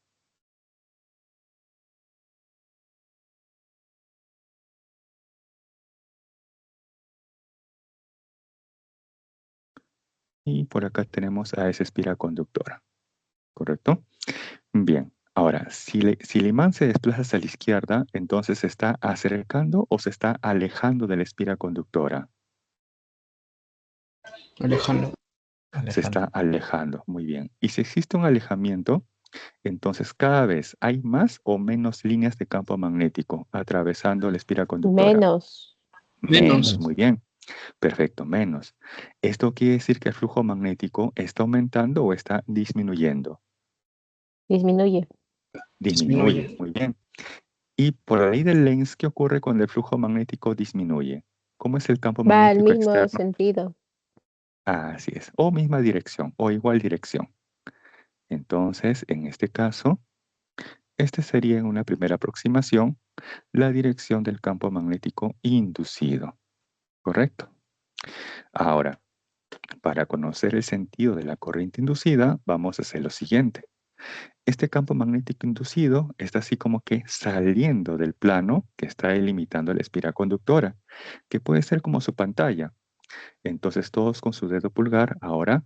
[SPEAKER 1] Y por acá tenemos a esa espira conductora. ¿Correcto? Bien. Ahora, si el imán se desplaza hacia la izquierda, entonces ¿se está acercando o se está alejando de la espira conductora?
[SPEAKER 2] Alejandro.
[SPEAKER 1] Se está alejando. Muy bien. Y si existe un alejamiento, entonces cada vez hay más o menos líneas de campo magnético atravesando la espira conductora.
[SPEAKER 6] Menos.
[SPEAKER 2] Menos.
[SPEAKER 1] Muy bien. Perfecto, menos. Esto quiere decir que el flujo magnético está aumentando o está disminuyendo.
[SPEAKER 6] Disminuye.
[SPEAKER 1] Disminuye. Muy bien. Y por la ley de Lenz, ¿qué ocurre cuando el flujo magnético disminuye? ¿Cómo es el campo
[SPEAKER 6] Va al
[SPEAKER 1] magnético
[SPEAKER 6] mismo
[SPEAKER 1] externo?
[SPEAKER 6] sentido.
[SPEAKER 1] Así es. O misma dirección o igual dirección. Entonces, en este caso, este sería en una primera aproximación la dirección del campo magnético inducido. ¿Correcto? Ahora, para conocer el sentido de la corriente inducida, vamos a hacer lo siguiente. Este campo magnético inducido está así como que saliendo del plano que está delimitando la espira conductora, que puede ser como su pantalla. Entonces todos con su dedo pulgar ahora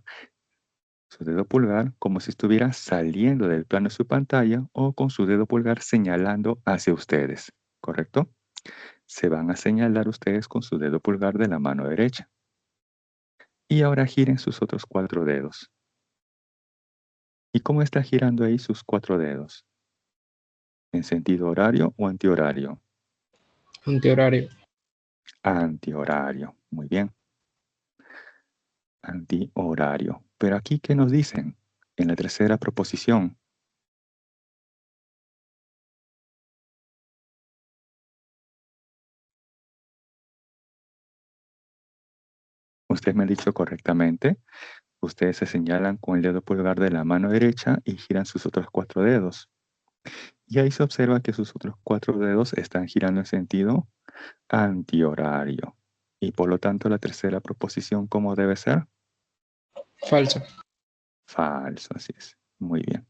[SPEAKER 1] su dedo pulgar como si estuviera saliendo del plano de su pantalla o con su dedo pulgar señalando hacia ustedes, ¿correcto? Se van a señalar ustedes con su dedo pulgar de la mano derecha. Y ahora giren sus otros 4 dedos. ¿Y cómo está girando ahí sus 4 dedos? ¿En sentido horario o antihorario?
[SPEAKER 7] Antihorario.
[SPEAKER 1] Antihorario, muy bien. Antihorario. Pero aquí, ¿qué nos dicen? En la tercera proposición. Ustedes me han dicho correctamente. Ustedes se señalan con el dedo pulgar de la mano derecha y giran sus otros 4 dedos. Y ahí se observa que sus otros 4 dedos están girando en sentido antihorario. Y por lo tanto, la tercera proposición, ¿cómo debe ser?
[SPEAKER 7] Falso.
[SPEAKER 1] Falso, así es. Muy bien.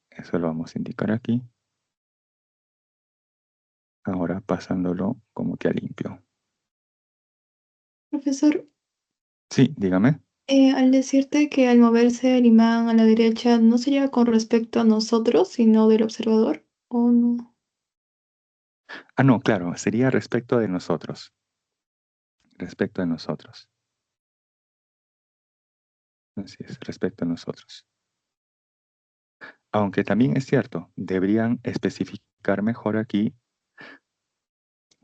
[SPEAKER 1] Eso lo vamos a indicar aquí. Ahora pasándolo como que a limpio.
[SPEAKER 4] Profesor,
[SPEAKER 1] Sí, dígame.
[SPEAKER 4] al decirte que al moverse el imán a la derecha, ¿no sería con respecto a nosotros, sino del observador? ¿O no?
[SPEAKER 1] Ah, no, claro, sería respecto de nosotros. Respecto de nosotros. Así es, respecto a nosotros. Aunque también es cierto, deberían especificar mejor aquí,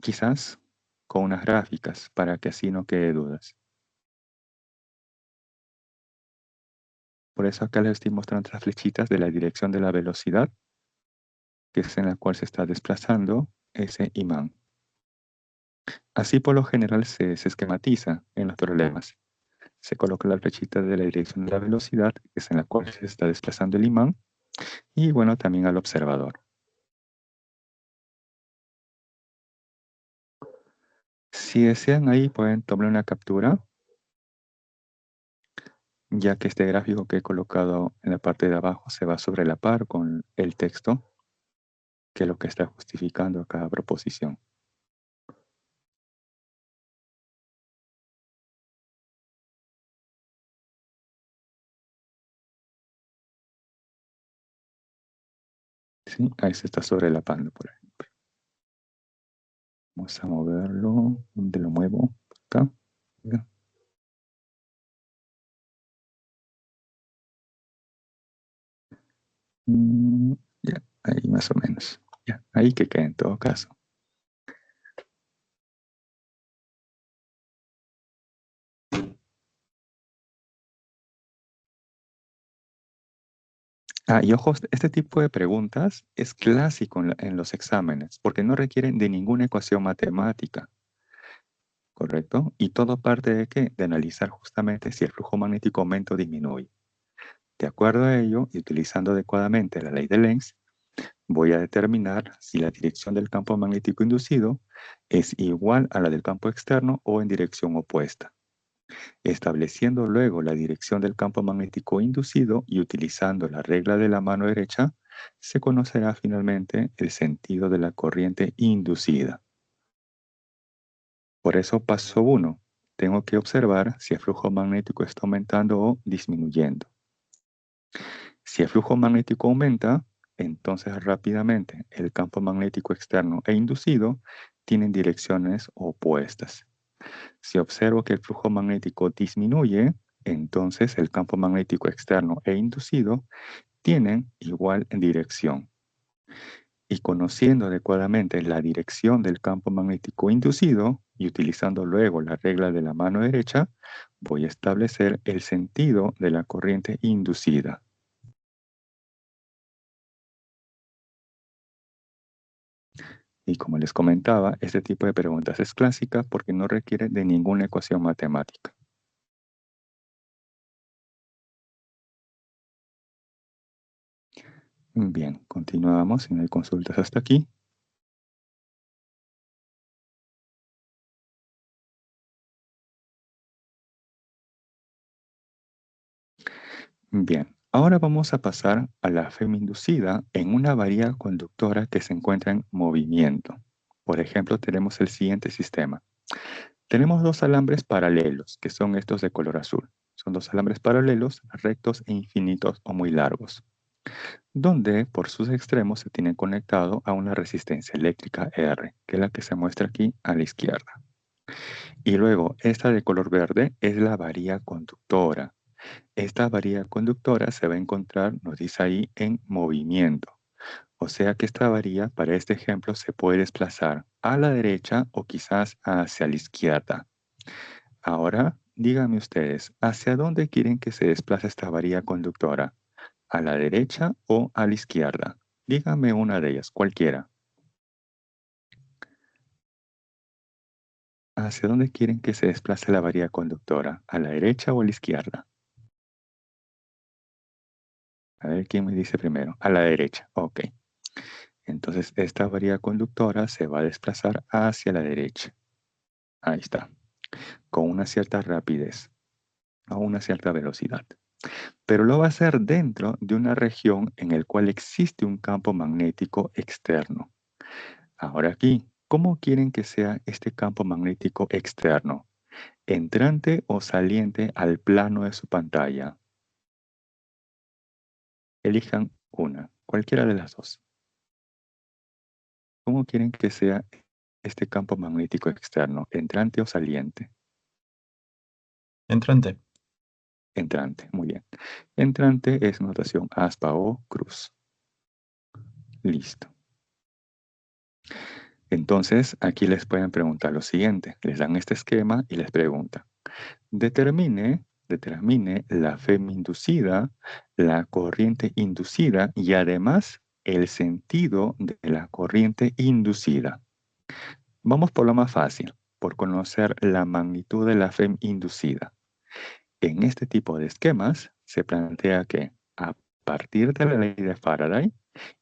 [SPEAKER 1] quizás con unas gráficas, para que así no quede dudas. Por eso acá les estoy mostrando las flechitas de la dirección de la velocidad, que es en la cual se está desplazando ese imán. Así por lo general se esquematiza en los problemas. Se coloca la flechita de la dirección de la velocidad, que es en la cual se está desplazando el imán, y bueno, también al observador. Si desean ahí pueden tomar una captura, ya que este gráfico que he colocado en la parte de abajo se va sobre la par con el texto, que es lo que está justificando cada proposición. ¿Sí? Ahí se está sobrelapando, por ejemplo. Vamos a moverlo. ¿Dónde lo muevo? Acá. Ya. Ya, ahí más o menos. Ya, ahí que quede en todo caso. Y ojo, este tipo de preguntas es clásico en los exámenes, porque no requieren de ninguna ecuación matemática, ¿correcto? Y todo parte de qué? De analizar justamente si el flujo magnético aumenta o disminuye. De acuerdo a ello, y utilizando adecuadamente la ley de Lenz, voy a determinar si la dirección del campo magnético inducido es igual a la del campo externo o en dirección opuesta. Estableciendo luego la dirección del campo magnético inducido y utilizando la regla de la mano derecha, se conocerá finalmente el sentido de la corriente inducida. Por eso, paso 1, tengo que observar si el flujo magnético está aumentando o disminuyendo. Si el flujo magnético aumenta, entonces rápidamente el campo magnético externo e inducido tienen direcciones opuestas. Si observo que el flujo magnético disminuye, entonces el campo magnético externo e inducido tienen igual dirección. Y conociendo adecuadamente la dirección del campo magnético inducido y utilizando luego la regla de la mano derecha, voy a establecer el sentido de la corriente inducida. Y como les comentaba, este tipo de preguntas es clásica porque no requiere de ninguna ecuación matemática. Bien, continuamos, si no hay consultas hasta aquí. Bien, ahora vamos a pasar a la inducida en una varía conductora que se encuentra en movimiento. Por ejemplo, tenemos el siguiente sistema. Tenemos dos alambres paralelos, que son estos de color azul. Son dos alambres paralelos, rectos e infinitos o muy largos, donde por sus extremos se tienen conectado a una resistencia eléctrica R, que es la que se muestra aquí a la izquierda. Y luego, esta de color verde es la varilla conductora. Esta varilla conductora se va a encontrar, nos dice ahí, en movimiento. O sea que esta varilla, para este ejemplo, se puede desplazar a la derecha o quizás hacia la izquierda. Ahora, díganme ustedes, ¿hacia dónde quieren que se desplace esta varilla conductora? ¿A la derecha o a la izquierda? Díganme una de ellas, cualquiera. ¿Hacia dónde quieren que se desplace la varilla conductora? ¿A la derecha o a la izquierda? A ver, ¿quién me dice primero? A la derecha, ok. Entonces, esta varilla conductora se va a desplazar hacia la derecha. Ahí está. Con una cierta rapidez, a una cierta velocidad. Pero lo va a hacer dentro de una región en la cual existe un campo magnético externo. Ahora aquí, ¿cómo quieren que sea este campo magnético externo? ¿Entrante o saliente al plano de su pantalla? Elijan una, cualquiera de las dos. ¿Cómo quieren que sea este campo magnético externo? ¿Entrante o saliente?
[SPEAKER 3] Entrante.
[SPEAKER 1] Entrante, muy bien. Entrante es notación aspa o cruz. Listo. Entonces, aquí les pueden preguntar lo siguiente. Les dan este esquema y les preguntan. Determine la FEM inducida, la corriente inducida y además el sentido de la corriente inducida. Vamos por lo más fácil, por conocer la magnitud de la FEM inducida. En este tipo de esquemas se plantea que a partir de la ley de Faraday,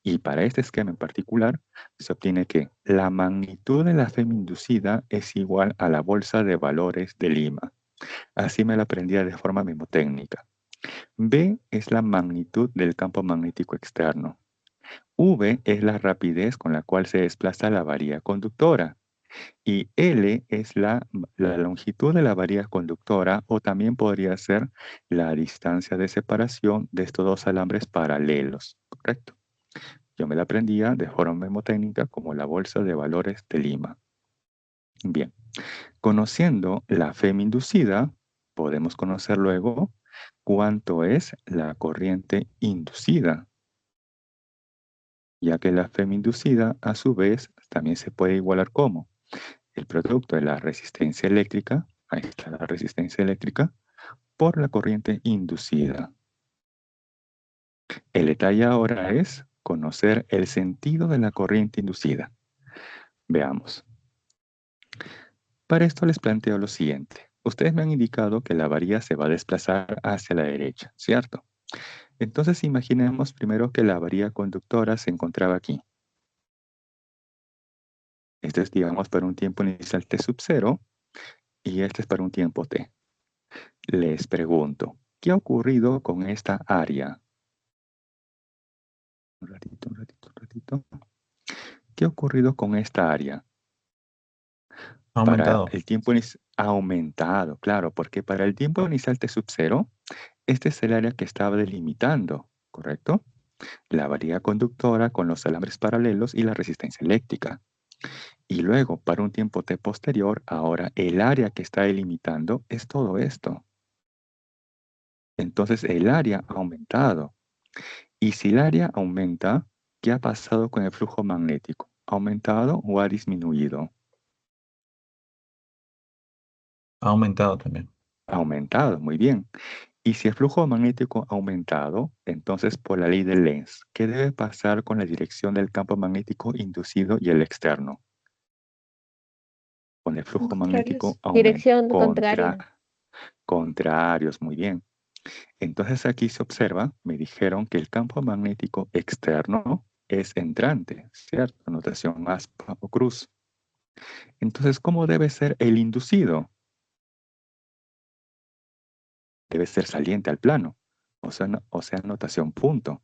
[SPEAKER 1] y para este esquema en particular, se obtiene que la magnitud de la FEM inducida es igual a la bolsa de valores de Lima. Así me lo aprendía de forma mnemotécnica. B es la magnitud del campo magnético externo. V es la rapidez con la cual se desplaza la varilla conductora. Y L es la longitud de la varilla conductora o también podría ser la distancia de separación de estos dos alambres paralelos. ¿Correcto? Yo me la aprendía de forma mnemotécnica como la bolsa de valores de Lima. Bien, conociendo la FEM inducida, podemos conocer luego cuánto es la corriente inducida, ya que la FEM inducida a su vez también se puede igualar como el producto de la resistencia eléctrica, ahí está la resistencia eléctrica, por la corriente inducida. El detalle ahora es conocer el sentido de la corriente inducida. Veamos. Para esto les planteo lo siguiente. Ustedes me han indicado que la varilla se va a desplazar hacia la derecha, ¿cierto? Entonces imaginemos primero que la varilla conductora se encontraba aquí. Este es, digamos, para un tiempo inicial t sub 0 y este es para un tiempo t. Les pregunto, ¿qué ha ocurrido con esta área? Un ratito. ¿Qué ha ocurrido con esta área?
[SPEAKER 3] Ha
[SPEAKER 1] Para
[SPEAKER 3] aumentado.
[SPEAKER 1] el tiempo ha aumentado, claro, porque para el tiempo inicial t sub 0, este es el área que estaba delimitando, ¿correcto? La varilla conductora con los alambres paralelos y la resistencia eléctrica. Y luego, para un tiempo t posterior, ahora el área que está delimitando es todo esto. Entonces el área ha aumentado. Y si el área aumenta, ¿qué ha pasado con el flujo magnético? ¿Ha aumentado o ha disminuido?
[SPEAKER 3] Ha aumentado también.
[SPEAKER 1] Ha aumentado, muy bien. Y si el flujo magnético ha aumentado, entonces por la ley de Lenz, ¿qué debe pasar con la dirección del campo magnético inducido y el externo? Con el flujo magnético
[SPEAKER 4] Contrarios.
[SPEAKER 1] aumenta.
[SPEAKER 6] Dirección contraria.
[SPEAKER 1] Contrarios, muy bien. Entonces aquí se observa, me dijeron que el campo magnético externo es entrante, ¿cierto? Notación aspa o cruz. Entonces, ¿cómo debe ser el inducido? Debe ser saliente al plano, o sea, notación punto.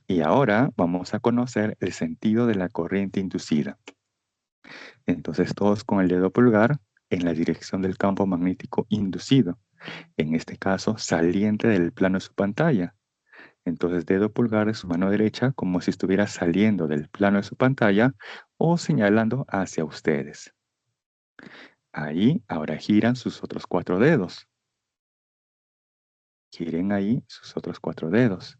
[SPEAKER 1] Y ahora vamos a conocer el sentido de la corriente inducida. Entonces, todos con el dedo pulgar en la dirección del campo magnético inducido, en este caso saliente del plano de su pantalla. Entonces, dedo pulgar de su mano derecha como si estuviera saliendo del plano de su pantalla o señalando hacia ustedes. Ahí ahora giran sus otros 4 dedos. Giren ahí sus otros 4 dedos.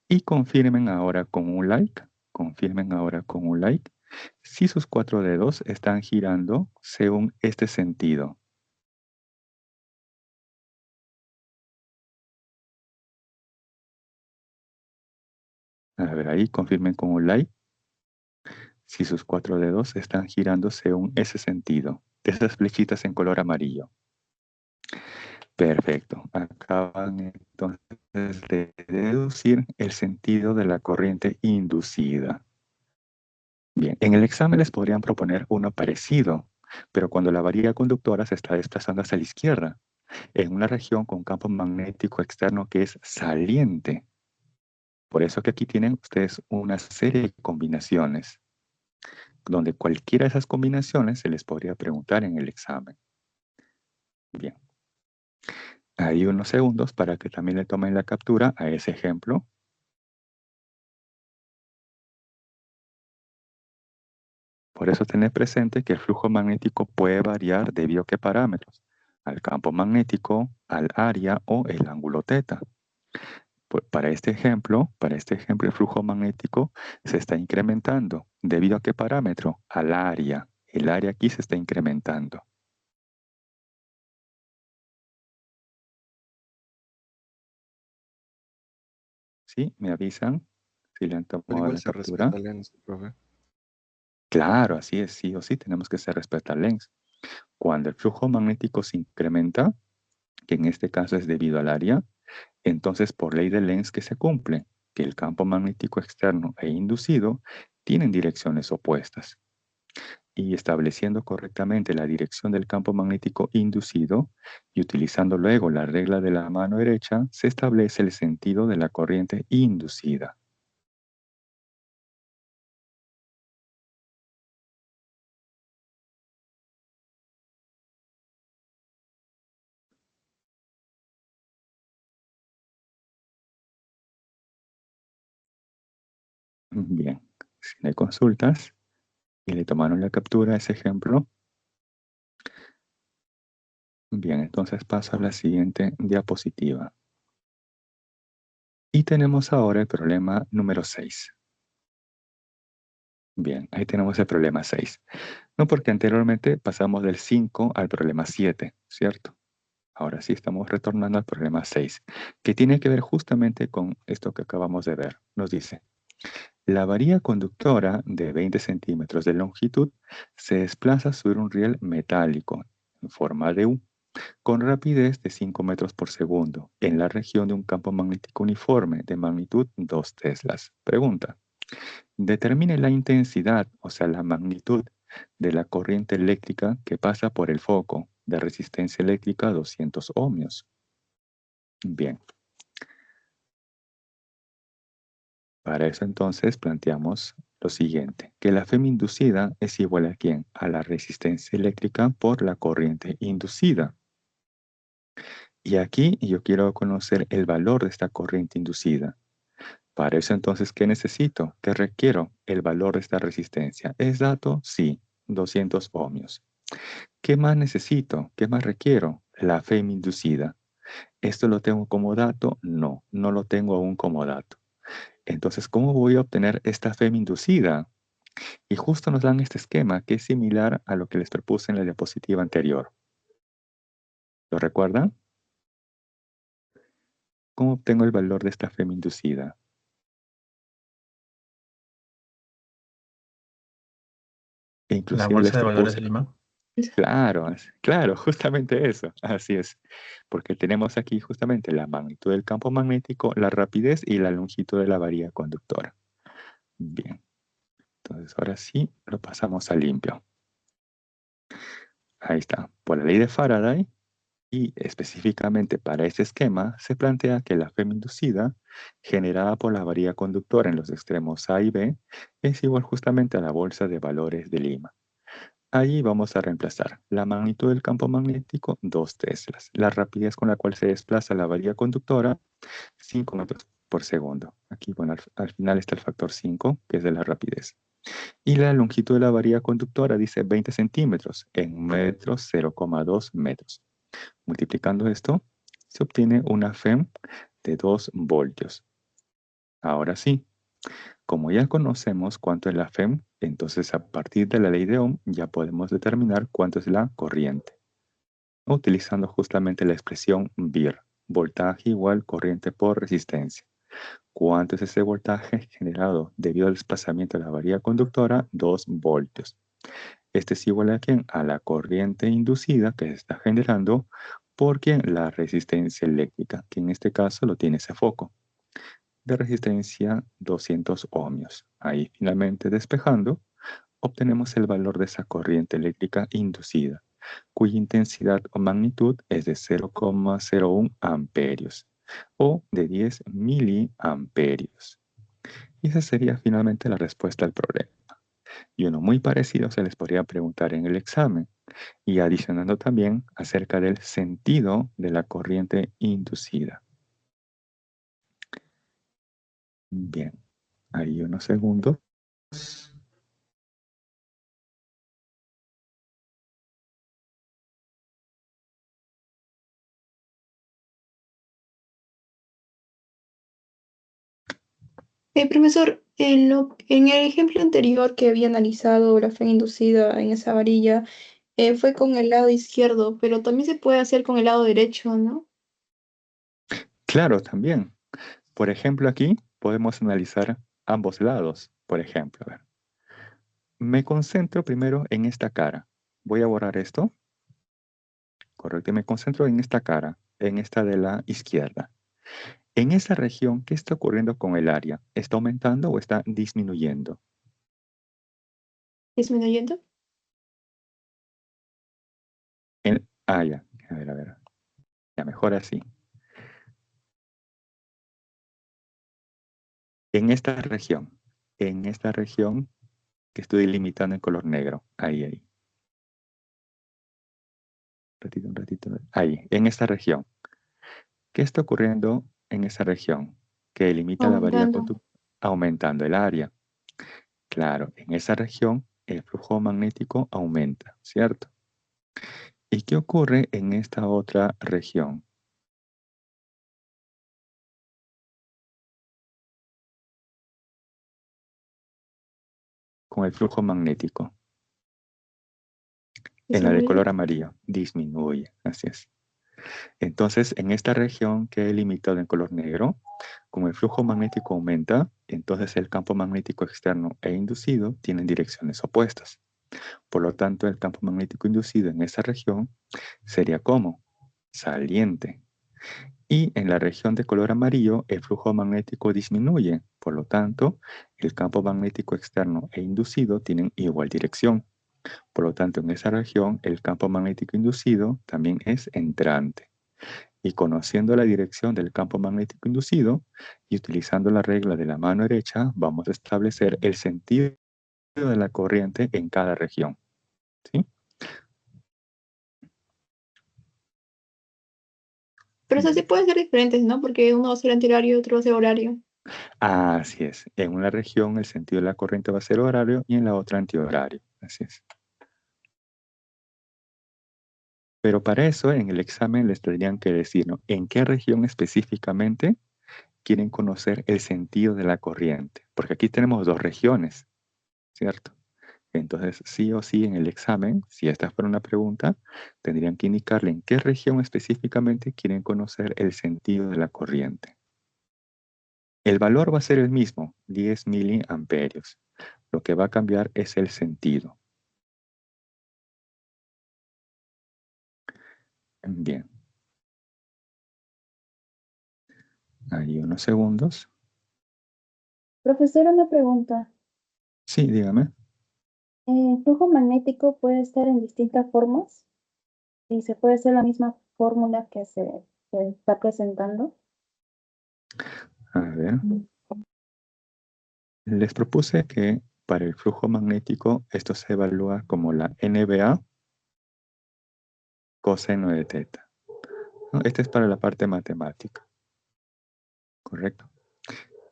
[SPEAKER 1] Y confirmen ahora con un like. Confirmen ahora con un like si sus 4 dedos están girando según este sentido. A ver, ahí confirmen con un like si sus 4 dedos están girando según ese sentido, de esas flechitas en color amarillo. Perfecto. Acaban entonces de deducir el sentido de la corriente inducida. Bien, en el examen les podrían proponer uno parecido, pero cuando la varilla conductora se está desplazando hacia la izquierda, en una región con campo magnético externo que es saliente. Por eso que aquí tienen ustedes una serie de combinaciones, donde cualquiera de esas combinaciones se les podría preguntar en el examen. Bien. Hay unos segundos para que también le tomen la captura a ese ejemplo. Por eso tener presente que el flujo magnético puede variar debido a qué parámetros, al campo magnético, al área o el ángulo teta. Para este ejemplo, el flujo magnético se está incrementando. ¿Debido a qué parámetro? Al área. El área aquí se está incrementando. ¿Sí? ¿Me avisan si le han
[SPEAKER 2] Pero
[SPEAKER 1] tomado
[SPEAKER 2] igual
[SPEAKER 1] la
[SPEAKER 2] se
[SPEAKER 1] captura?
[SPEAKER 2] respeta el lens, profe.
[SPEAKER 1] Claro, así es, sí o sí, tenemos que hacer respeto al lens. Cuando el flujo magnético se incrementa, que en este caso es debido al área, entonces por ley de Lenz que se cumple, que el campo magnético externo e inducido tienen direcciones opuestas. Y estableciendo correctamente la dirección del campo magnético inducido y utilizando luego la regla de la mano derecha, se establece el sentido de la corriente inducida. Bien, si no hay consultas y le tomaron la captura a ese ejemplo, bien, entonces paso a la siguiente diapositiva. Y tenemos ahora el problema número 6. Bien, ahí tenemos el problema 6. No, porque anteriormente pasamos del 5 al problema 7, ¿cierto? Ahora sí estamos retornando al problema 6, que tiene que ver justamente con esto que acabamos de ver. Nos dice, la varilla conductora de 20 centímetros de longitud se desplaza sobre un riel metálico en forma de U, con rapidez de 5 metros por segundo, en la región de un campo magnético uniforme de magnitud 2 teslas. Pregunta. Determine la intensidad, o sea, la magnitud de la corriente eléctrica que pasa por el foco de resistencia eléctrica 200 ohmios. Bien. Para eso entonces planteamos lo siguiente, que la FEM inducida es igual a ¿quién? A la resistencia eléctrica por la corriente inducida. Y aquí yo quiero conocer el valor de esta corriente inducida. Para eso entonces, ¿qué necesito? ¿Qué requiero? El valor de esta resistencia. ¿Es dato? Sí, 200 ohmios. ¿Qué más necesito? ¿Qué más requiero? La FEM inducida. ¿Esto lo tengo como dato? No, no lo tengo aún como dato. Entonces, ¿cómo voy a obtener esta FEM inducida? Y justo nos dan este esquema que es similar a lo que les propuse en la diapositiva anterior. ¿Lo recuerdan? ¿Cómo obtengo el valor de esta FEM inducida? E
[SPEAKER 3] La
[SPEAKER 1] inclusive les
[SPEAKER 3] bolsa de valores
[SPEAKER 1] propuse...
[SPEAKER 3] de Lima.
[SPEAKER 1] Claro, claro, justamente eso, así es. Porque tenemos aquí justamente la magnitud del campo magnético, la rapidez y la longitud de la varilla conductora. Bien, entonces ahora sí lo pasamos a limpio. Ahí está, por la ley de Faraday y específicamente para este esquema se plantea que la FEM inducida generada por la varilla conductora en los extremos A y B es igual justamente a la bolsa de valores de Lima. Allí vamos a reemplazar la magnitud del campo magnético, 2 teslas. La rapidez con la cual se desplaza la varilla conductora, 5 metros por segundo. Aquí, bueno, al final está el factor 5, que es de la rapidez. Y la longitud de la varilla conductora dice 20 centímetros, en metros 0,2 metros. Multiplicando esto, se obtiene una FEM de 2 voltios. Ahora sí, como ya conocemos cuánto es la FEM, entonces a partir de la ley de Ohm ya podemos determinar cuánto es la corriente, utilizando justamente la expresión VIR, voltaje igual corriente por resistencia. ¿Cuánto es ese voltaje generado debido al desplazamiento de la varilla conductora? 2 voltios. Este es igual a ¿quién? A la corriente inducida que se está generando por ¿quién? La resistencia eléctrica, que en este caso lo tiene ese foco de resistencia 200 ohmios. Ahí finalmente despejando, obtenemos el valor de esa corriente eléctrica inducida, cuya intensidad o magnitud es de 0,01 amperios o de 10 miliamperios. Y esa sería finalmente la respuesta al problema. Y uno muy parecido se les podría preguntar en el examen, y adicionando también acerca del sentido de la corriente inducida. Bien, ahí unos segundos.
[SPEAKER 4] Profesor, en el ejemplo anterior que había analizado la fe inducida en esa varilla, fue con el lado izquierdo, pero también se puede hacer con el lado derecho, ¿no?
[SPEAKER 1] Claro, también. Por ejemplo, aquí podemos analizar ambos lados. Por ejemplo, a ver. Me concentro primero en esta cara. Voy a borrar esto. Correcto, me concentro en esta cara, en esta de la izquierda. En esa región, ¿qué está ocurriendo con el área? ¿Está aumentando o está disminuyendo?
[SPEAKER 4] Disminuyendo.
[SPEAKER 1] Ya. A ver. Ya mejor así. En esta región que estoy delimitando en color negro. Ahí. Un ratito. Ahí, en esta región. ¿Qué está ocurriendo en esa región que delimita la varilla
[SPEAKER 4] Aumentando.
[SPEAKER 1] conductora? Aumentando el área. Claro, en esa región el flujo magnético aumenta, ¿cierto? ¿Y qué ocurre en esta otra región? Con el flujo magnético. En la de
[SPEAKER 4] ¿Disminuye?
[SPEAKER 1] color amarillo, disminuye, así es. Entonces, en esta región que he limitado en color negro, como el flujo magnético aumenta, entonces el campo magnético externo e inducido tienen direcciones opuestas. Por lo tanto, el campo magnético inducido en esa región sería como saliente. Y en la región de color amarillo, el flujo magnético disminuye. Por lo tanto, el campo magnético externo e inducido tienen igual dirección. Por lo tanto, en esa región, el campo magnético inducido también es entrante. Y conociendo la dirección del campo magnético inducido y utilizando la regla de la mano derecha, vamos a establecer el sentido de la corriente en cada región. ¿Sí?
[SPEAKER 4] Pero eso sí puede ser diferentes, ¿no? Porque uno va a ser antihorario y otro va a ser horario.
[SPEAKER 1] Así es. En una región el sentido de la corriente va a ser horario y en la otra antihorario. Así es. Pero para eso en el examen les tendrían que decir, ¿no? ¿En qué región específicamente quieren conocer el sentido de la corriente? Porque aquí tenemos 2 regiones, ¿cierto? Entonces, sí o sí en el examen, si esta fuera una pregunta, tendrían que indicarle en qué región específicamente quieren conocer el sentido de la corriente. El valor va a ser el mismo, 10 miliamperios. Lo que va a cambiar es el sentido. Bien. Ahí unos segundos.
[SPEAKER 8] Profesor, una pregunta.
[SPEAKER 1] Sí, dígame.
[SPEAKER 8] ¿El flujo magnético puede estar en distintas formas? ¿Y se puede hacer la misma fórmula que se está presentando?
[SPEAKER 1] A ver. Les propuse que para el flujo magnético, esto se evalúa como la NBA coseno de teta, ¿no? Este es para la parte matemática, ¿correcto?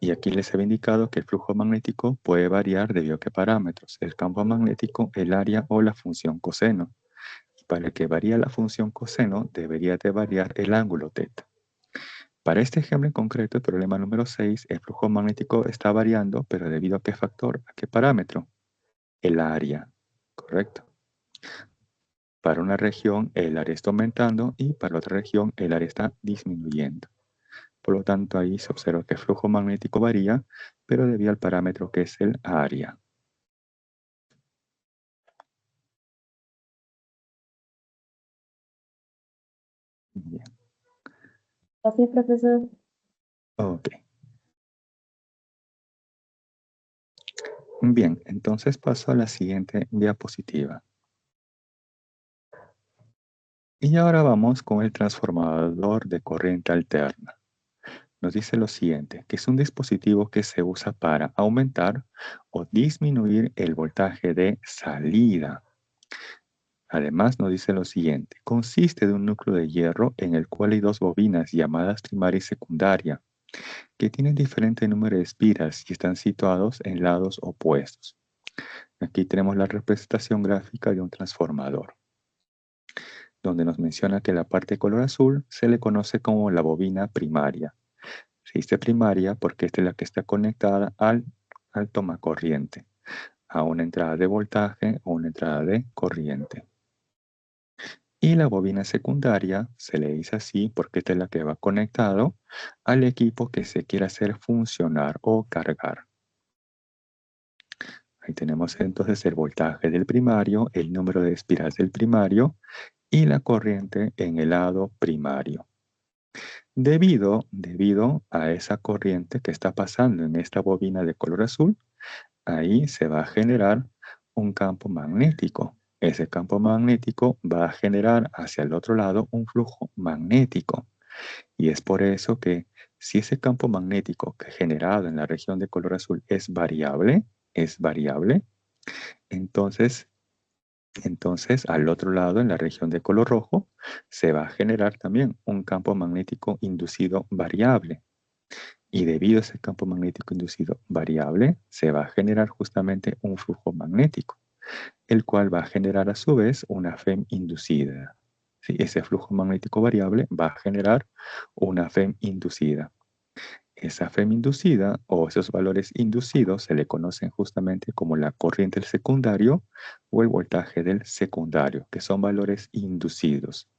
[SPEAKER 1] Y aquí les he indicado que el flujo magnético puede variar debido a qué parámetros: el campo magnético, el área o la función coseno. Y para el que varía la función coseno, debería de variar el ángulo teta. Para este ejemplo en concreto, el problema número 6, el flujo magnético está variando, pero ¿debido a qué factor? ¿A qué parámetro? El área, ¿correcto? Para una región el área está aumentando y para otra región el área está disminuyendo. Por lo tanto, ahí se observa que el flujo magnético varía, pero debido al parámetro que es el área. Bien.
[SPEAKER 8] Así, profesor.
[SPEAKER 1] Ok. Bien, entonces paso a la siguiente diapositiva. Y ahora vamos con el transformador de corriente alterna. Nos dice lo siguiente, que es un dispositivo que se usa para aumentar o disminuir el voltaje de salida. Además nos dice lo siguiente, consiste de un núcleo de hierro en el cual hay dos bobinas llamadas primaria y secundaria, que tienen diferente número de espiras y están situados en lados opuestos. Aquí tenemos la representación gráfica de un transformador, donde nos menciona que la parte de color azul se le conoce como la bobina primaria. Se dice primaria porque esta es la que está conectada al tomacorriente, a una entrada de voltaje o una entrada de corriente. Y la bobina secundaria se le dice así porque esta es la que va conectado al equipo que se quiere hacer funcionar o cargar. Ahí tenemos entonces el voltaje del primario, el número de espiras del primario y la corriente en el lado primario. Debido a esa corriente que está pasando en esta bobina de color azul, ahí se va a generar un campo magnético. Ese campo magnético va a generar hacia el otro lado un flujo magnético. Y es por eso que si ese campo magnético que generado en la región de color azul es variable, entonces al otro lado, en la región de color rojo, se va a generar también un campo magnético inducido variable. Y debido a ese campo magnético inducido variable, se va a generar justamente un flujo magnético, el cual va a generar a su vez una FEM inducida. ¿Sí? Ese flujo magnético variable va a generar una FEM inducida. Esa FEM inducida o esos valores inducidos se le conocen justamente como la corriente del secundario o el voltaje del secundario, que son valores inducidos.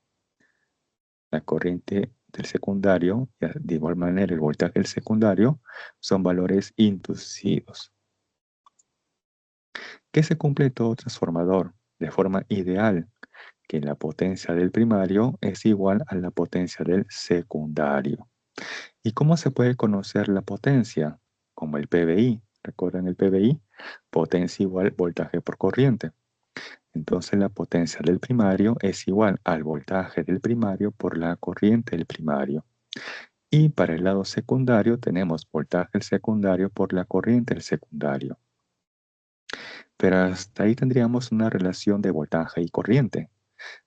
[SPEAKER 1] La corriente del secundario, de igual manera el voltaje del secundario, son valores inducidos. Que se cumple todo transformador de forma ideal, que la potencia del primario es igual a la potencia del secundario. ¿Y cómo se puede conocer la potencia? Como el PVI. ¿Recuerdan el PVI? Potencia igual voltaje por corriente. Entonces la potencia del primario es igual al voltaje del primario por la corriente del primario. Y para el lado secundario tenemos voltaje del secundario por la corriente del secundario. Pero hasta ahí tendríamos una relación de voltaje y corriente.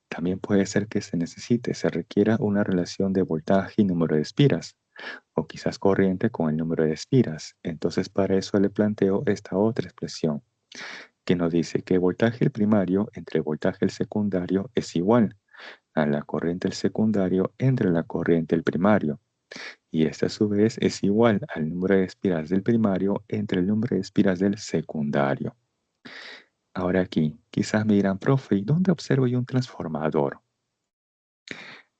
[SPEAKER 1] También puede ser que se requiera una relación de voltaje y número de espiras, o quizás corriente con el número de espiras. Entonces para eso le planteo esta otra expresión, que nos dice que el voltaje primario entre el voltaje secundario es igual a la corriente del secundario entre la corriente del primario. Y esta a su vez es igual al número de espiras del primario entre el número de espiras del secundario. Ahora aquí, quizás me dirán, profe, ¿y dónde observo yo un transformador?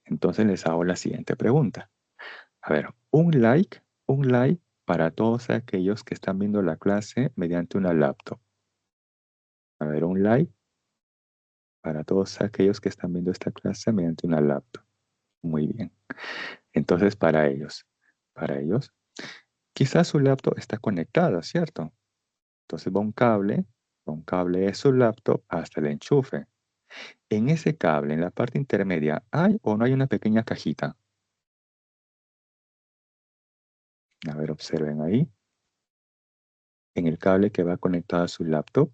[SPEAKER 1] Entonces les hago la siguiente pregunta. A ver, un like para todos aquellos que están viendo la clase mediante una laptop. A ver, un like para todos aquellos que están viendo esta clase mediante una laptop. Muy bien. Entonces, para ellos, quizás su laptop está conectada, ¿cierto? Entonces va un cable de su laptop hasta el enchufe. En ese cable, en la parte intermedia, ¿hay o no hay una pequeña cajita? A ver, observen ahí. En el cable que va conectado a su laptop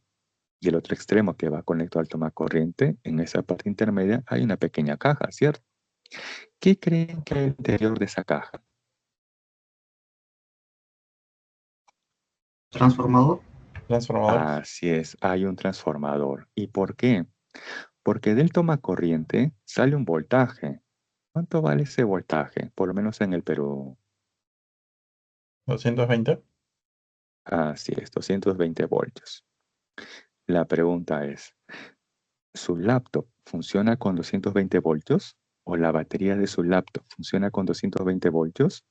[SPEAKER 1] y el otro extremo que va conectado al tomacorriente, en esa parte intermedia hay una pequeña caja, ¿cierto? ¿Qué creen que hay al interior de esa caja?
[SPEAKER 9] Transformador.
[SPEAKER 3] Transformador.
[SPEAKER 1] Así es, hay un transformador. ¿Y por qué? Porque del tomacorriente sale un voltaje. ¿Cuánto vale ese voltaje? Por lo menos en el Perú.
[SPEAKER 3] 220.
[SPEAKER 1] Así es, 220 voltios. La pregunta es, ¿su laptop funciona con 220 voltios? ¿O la batería de su laptop funciona con 220 voltios?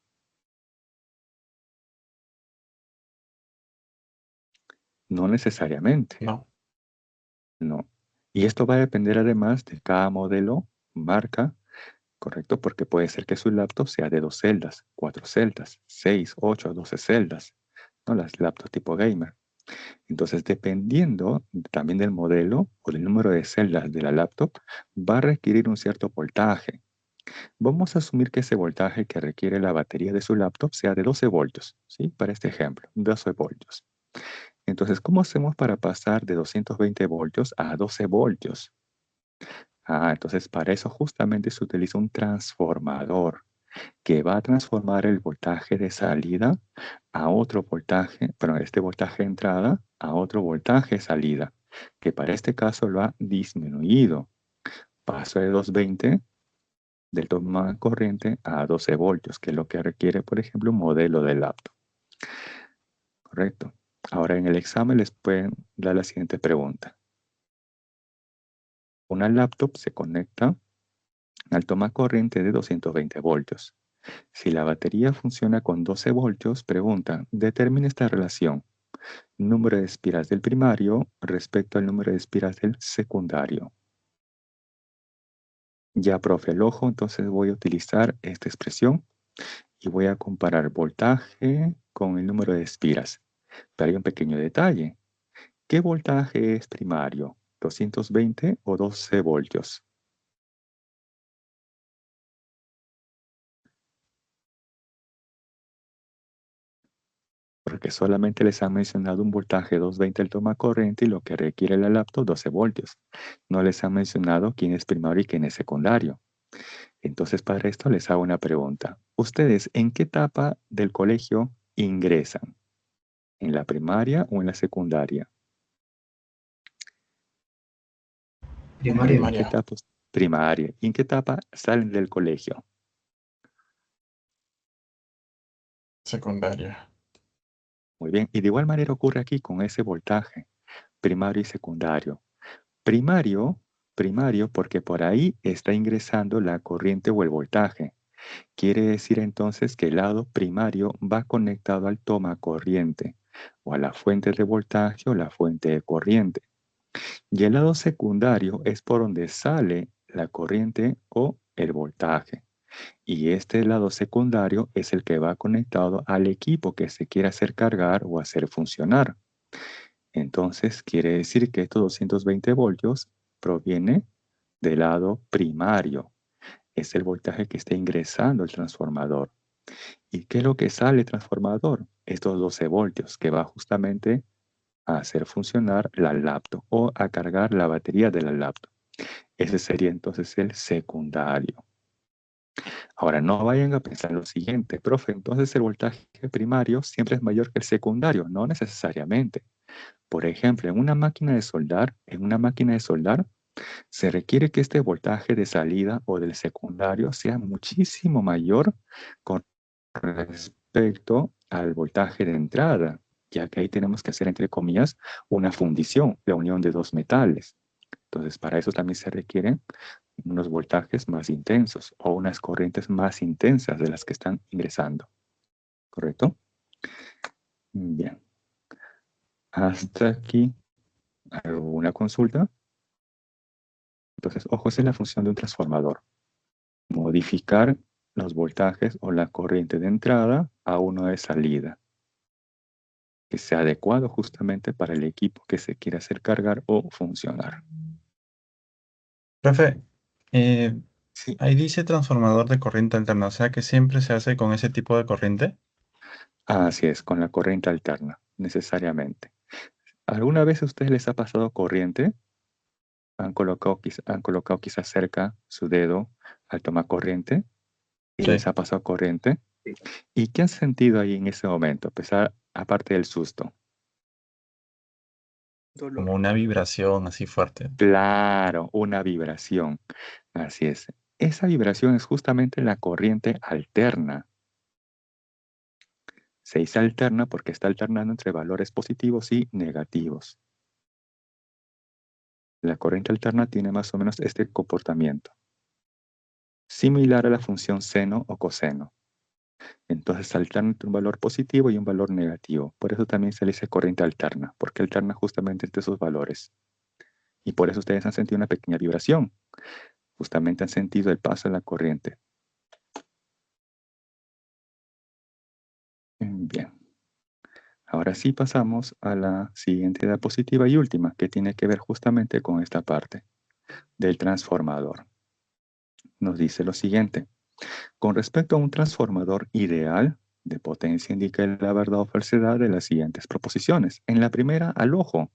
[SPEAKER 1] No necesariamente,
[SPEAKER 3] No.
[SPEAKER 1] no. Y esto va a depender además de cada modelo, marca, ¿correcto? Porque puede ser que su laptop sea de 2 celdas, 4 celdas, 6, 8, 12 celdas, ¿no? Las laptops tipo gamer. Entonces, dependiendo también del modelo o del número de celdas de la laptop, va a requerir un cierto voltaje. Vamos a asumir que ese voltaje que requiere la batería de su laptop sea de 12 voltios, ¿sí? Para este ejemplo, 12 voltios. Entonces, ¿cómo hacemos para pasar de 220 voltios a 12 voltios? Entonces para eso justamente se utiliza un transformador que va a transformar el voltaje de salida a otro voltaje, perdón, este voltaje de entrada a otro voltaje de salida, que para este caso lo ha disminuido. Paso de 220 del toma corriente a 12 voltios, que es lo que requiere, por ejemplo, un modelo de laptop. Correcto. Ahora en el examen les pueden dar la siguiente pregunta. Una laptop se conecta al toma corriente de 220 voltios. Si la batería funciona con 12 voltios, pregunta, determina esta relación. Número de espiras del primario respecto al número de espiras del secundario. Ya, profe, el ojo, entonces voy a utilizar esta expresión y voy a comparar voltaje con el número de espiras. Pero hay un pequeño detalle. ¿Qué voltaje es primario? ¿220 o 12 voltios? Porque solamente les han mencionado un voltaje 220 el toma corriente y lo que requiere la laptop 12 voltios. No les han mencionado quién es primario y quién es secundario. Entonces, para esto les hago una pregunta. ¿Ustedes en qué etapa del colegio ingresan? ¿En la primaria o en la secundaria?
[SPEAKER 9] Primaria.
[SPEAKER 1] ¿En qué etapa? Primaria. ¿Y en qué etapa salen del colegio?
[SPEAKER 3] Secundaria.
[SPEAKER 1] Muy bien. Y de igual manera ocurre aquí con ese voltaje, primario y secundario. Primario porque por ahí está ingresando la corriente o el voltaje. Quiere decir entonces que el lado primario va conectado al toma corriente o a la fuente de voltaje o la fuente de corriente. Y el lado secundario es por donde sale la corriente o el voltaje. Y este lado secundario es el que va conectado al equipo que se quiere hacer cargar o hacer funcionar. Entonces quiere decir que estos 220 voltios proviene del lado primario. Es el voltaje que está ingresando el transformador. ¿Y qué es lo que sale el transformador? Estos 12 voltios que va justamente a hacer funcionar la laptop o a cargar la batería de la laptop. Ese sería entonces el secundario. Ahora, no vayan a pensar lo siguiente, profe, entonces el voltaje primario siempre es mayor que el secundario. No necesariamente. Por ejemplo, en una máquina de soldar, se requiere que este voltaje de salida o del secundario sea muchísimo mayor con respecto al voltaje de entrada, ya que ahí tenemos que hacer, entre comillas, una fundición, la unión de dos metales. Entonces, para eso también se requieren unos voltajes más intensos o unas corrientes más intensas de las que están ingresando. ¿Correcto? Bien. Hasta aquí, ¿alguna consulta? Entonces, ojo, esa es la función de un transformador. Modificar los voltajes o la corriente de entrada a uno de salida, que sea adecuado justamente para el equipo que se quiera hacer cargar o funcionar.
[SPEAKER 3] Profe,
[SPEAKER 1] Sí,
[SPEAKER 3] ahí dice transformador de corriente alterna, o sea que siempre se hace con ese tipo de corriente.
[SPEAKER 1] así es, con la corriente alterna. necesariamente. ¿Alguna vez a ustedes les ha pasado corriente? Han colocado quizás cerca su dedo al tomar corriente y
[SPEAKER 3] Sí.
[SPEAKER 1] les ha pasado corriente. ¿Y qué han sentido ahí en ese momento, aparte del susto?
[SPEAKER 3] Como una vibración así fuerte.
[SPEAKER 1] Claro, una vibración. Así es. Esa vibración es justamente la corriente alterna. Se dice alterna porque está alternando entre valores positivos y negativos. La corriente alterna tiene más o menos este comportamiento, similar a la función seno o coseno. Entonces alterna entre un valor positivo y un valor negativo. Por eso también se le dice corriente alterna, porque alterna justamente entre esos valores. Y por eso ustedes han sentido una pequeña vibración. Justamente han sentido el paso de la corriente. Bien. Ahora sí pasamos a la siguiente diapositiva y última, que tiene que ver justamente con esta parte del transformador. Nos dice lo siguiente. Con respecto a un transformador ideal, de potencia indica la verdad o falsedad de las siguientes proposiciones. En la primera, al ojo,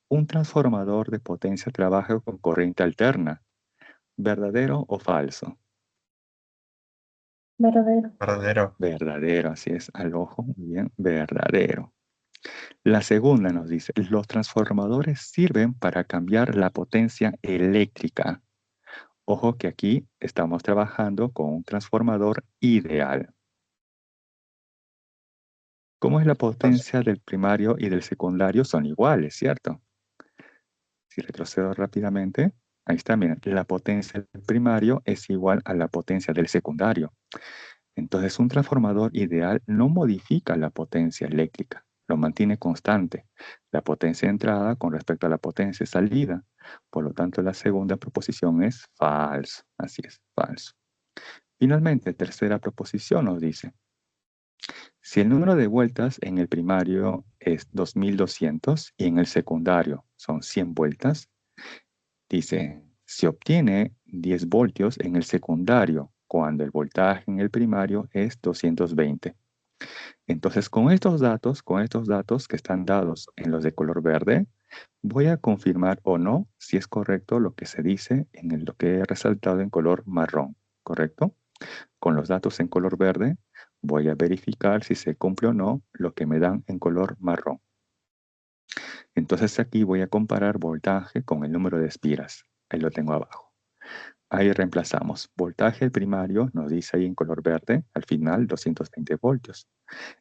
[SPEAKER 1] un transformador de potencia trabaja con corriente alterna. ¿Verdadero o falso?
[SPEAKER 8] Verdadero.
[SPEAKER 3] Verdadero.
[SPEAKER 1] Verdadero, así es, al ojo, muy bien, verdadero. La segunda nos dice, los transformadores sirven para cambiar la potencia eléctrica. Ojo que aquí estamos trabajando con un transformador ideal. ¿Cómo es la potencia del primario y del secundario? Son iguales, ¿cierto? Si retrocedo rápidamente, ahí está, miren, la potencia del primario es igual a la potencia del secundario. Entonces, un transformador ideal no modifica la potencia eléctrica, lo mantiene constante, la potencia de entrada con respecto a la potencia de salida. Por lo tanto, la segunda proposición es falso. Así es, falso. Finalmente, tercera proposición nos dice, si el número de vueltas en el primario es 2200 y en el secundario son 100 vueltas, dice, se obtiene 10 voltios en el secundario cuando el voltaje en el primario es 220. Entonces, con estos datos que están dados en los de color verde, voy a confirmar o no si es correcto lo que se dice en lo que he resaltado en color marrón, ¿correcto? Con los datos en color verde, voy a verificar si se cumple o no lo que me dan en color marrón. Entonces aquí voy a comparar voltaje con el número de espiras. Ahí lo tengo abajo. Ahí reemplazamos. Voltaje primario, nos dice ahí en color verde, al final 220 voltios.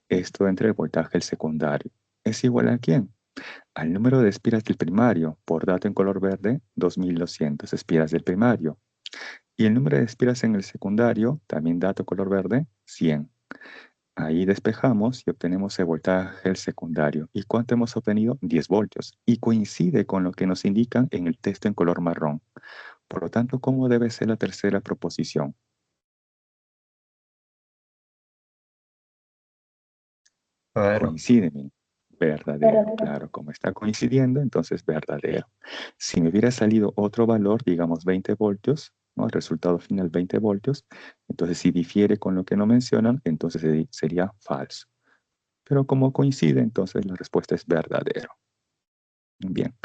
[SPEAKER 1] Esto entre el voltaje del secundario. ¿Es igual a quién? Al número de espiras del primario, por dato en color verde, 2200 espiras del primario. Y el número de espiras en el secundario, también dato color verde, 100. Ahí despejamos y obtenemos el voltaje del secundario. ¿Y cuánto hemos obtenido? 10 voltios. Y coincide con lo que nos indican en el texto en color marrón. Por lo tanto, ¿cómo debe ser la tercera proposición?
[SPEAKER 3] Verdadero.
[SPEAKER 1] Coincide, verdadero.
[SPEAKER 8] Verdadero.
[SPEAKER 1] Claro, como está coincidiendo, entonces verdadero. Si me hubiera salido otro valor, digamos 20 voltios, ¿no? El resultado final 20 voltios, entonces si difiere con lo que no mencionan, entonces sería falso. Pero como coincide, entonces la respuesta es verdadero. Bien,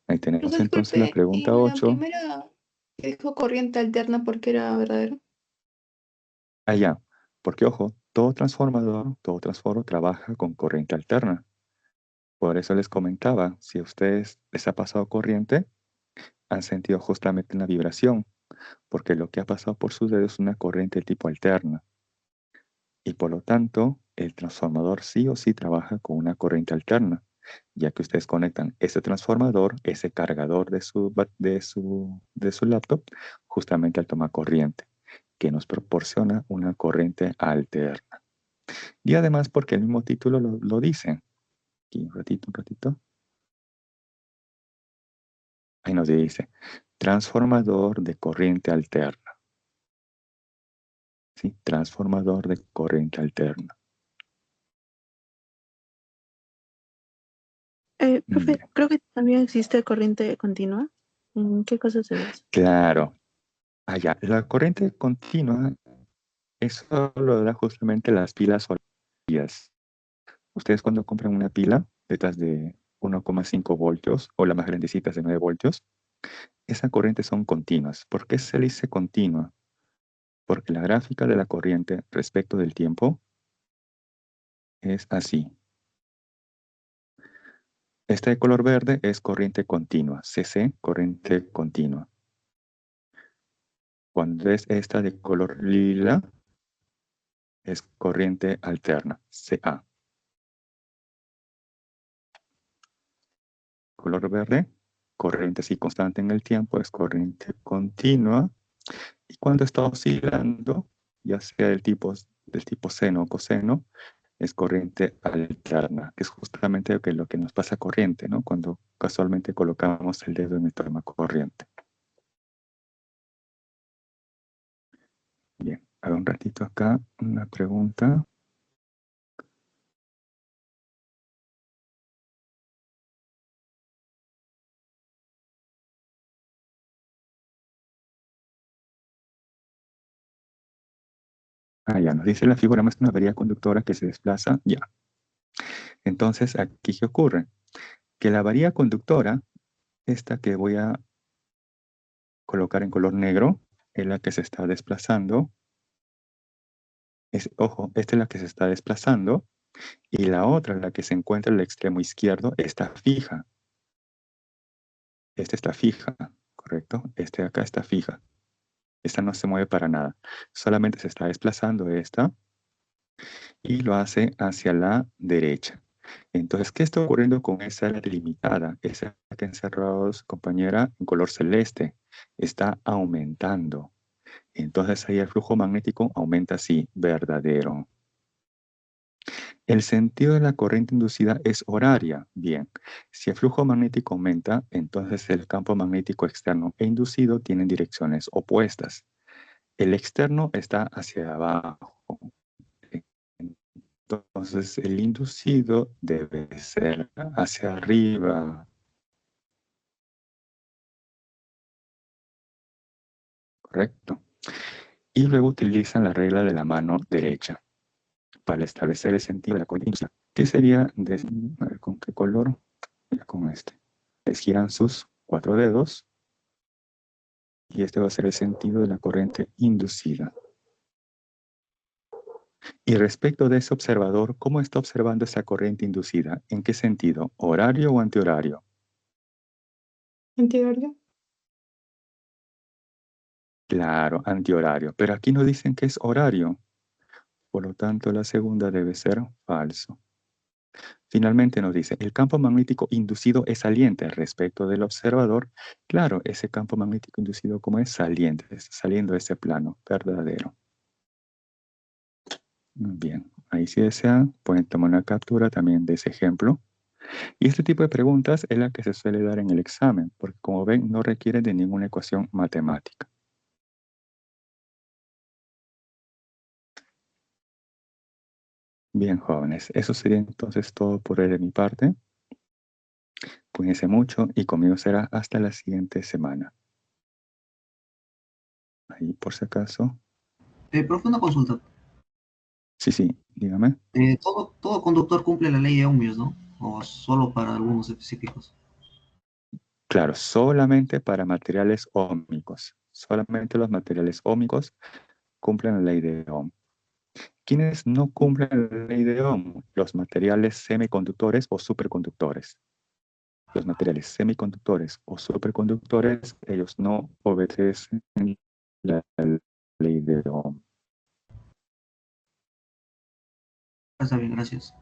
[SPEAKER 1] ahí tenemos
[SPEAKER 4] Profesor,
[SPEAKER 1] entonces la
[SPEAKER 4] disculpe,
[SPEAKER 1] pregunta
[SPEAKER 4] en la
[SPEAKER 1] 8.
[SPEAKER 4] primera que dijo corriente alterna porque era verdadero.
[SPEAKER 1] Allá, porque ojo, todo transformador trabaja con corriente alterna. Por eso les comentaba, si a ustedes les ha pasado corriente, han sentido justamente una vibración, porque lo que ha pasado por sus dedos es una corriente de tipo alterna. Y por lo tanto, el transformador sí o sí trabaja con una corriente alterna, ya que ustedes conectan ese transformador, ese cargador de su laptop, justamente al tomar corriente, que nos proporciona una corriente alterna. Y además porque el mismo título lo dice. Aquí un ratito. Ahí nos dice, transformador de corriente alterna. ¿Sí? Transformador de corriente alterna.
[SPEAKER 5] Profe,
[SPEAKER 1] Bien.
[SPEAKER 5] creo que también existe corriente continua. ¿En qué cosa se ve eso?
[SPEAKER 1] Claro. Allá, la corriente continua, eso lo da justamente las pilas solitarias. Ustedes cuando compran una pila de estas de 1,5 voltios o las más grandecitas de 9 voltios, esas corrientes son continuas. ¿Por qué se le dice continua? Porque la gráfica de la corriente respecto del tiempo es así. Esta de color verde es corriente continua, CC, corriente continua. Cuando es esta de color lila, es corriente alterna, CA. Color verde, corriente así constante en el tiempo, es corriente continua. Y cuando está oscilando, ya sea del tipo seno o coseno, es corriente alterna, que es justamente lo que nos pasa corriente, ¿no? Cuando casualmente colocamos el dedo en el toma corriente. Bien, hago un ratito acá una pregunta. Ya nos dice la figura, muestra una varilla conductora que se desplaza, ya. Entonces, ¿aquí qué ocurre? Que la varilla conductora, esta que voy a colocar en color negro, es la que se está desplazando. Ojo, esta es la que se está desplazando, y la otra, la que se encuentra en el extremo izquierdo, está fija. Esta está fija, ¿correcto? Este de acá está fija. Esta no se mueve para nada. Solamente se está desplazando esta y lo hace hacia la derecha. Entonces, ¿qué está ocurriendo con esa área delimitada? Esa que encerrados, compañera, en color celeste, está aumentando. Entonces ahí el flujo magnético aumenta así, verdadero. El sentido de la corriente inducida es horaria. Bien, si el flujo magnético aumenta, entonces el campo magnético externo e inducido tienen direcciones opuestas. El externo está hacia abajo. Entonces el inducido debe ser hacia arriba. Correcto. Y luego utilizan la regla de la mano derecha para establecer el sentido de la corriente inducida. ¿Qué sería? A ver, ¿con qué color? Con este. Les giran sus 4 dedos y este va a ser el sentido de la corriente inducida. Y respecto de ese observador, ¿cómo está observando esa corriente inducida? ¿En qué sentido? ¿Horario o antihorario?
[SPEAKER 4] ¿Antihorario?
[SPEAKER 1] Claro, antihorario. Pero aquí nos dicen que es horario. Por lo tanto, la segunda debe ser falso. Finalmente nos dice, el campo magnético inducido es saliente respecto del observador. Claro, ese campo magnético inducido como es saliente, está saliendo de ese plano, verdadero. Bien, ahí si desean, pueden tomar una captura también de ese ejemplo. Y este tipo de preguntas es la que se suele dar en el examen, porque como ven, no requiere de ninguna ecuación matemática. Bien, jóvenes, eso sería entonces todo por hoy de mi parte. Cuídense mucho y conmigo será hasta la siguiente semana. Ahí, por si acaso.
[SPEAKER 9] Profe, una consulta.
[SPEAKER 1] Sí, dígame.
[SPEAKER 9] Todo conductor cumple la ley de ohmios, ¿no? O solo para algunos específicos.
[SPEAKER 1] Claro, solamente para materiales óhmicos. Solamente los materiales óhmicos cumplen la ley de Ohm. ¿Quiénes no cumplen la ley de Ohm? Los materiales semiconductores o superconductores. Los materiales semiconductores o superconductores, ellos no obedecen la ley de Ohm.
[SPEAKER 9] Está bien, gracias.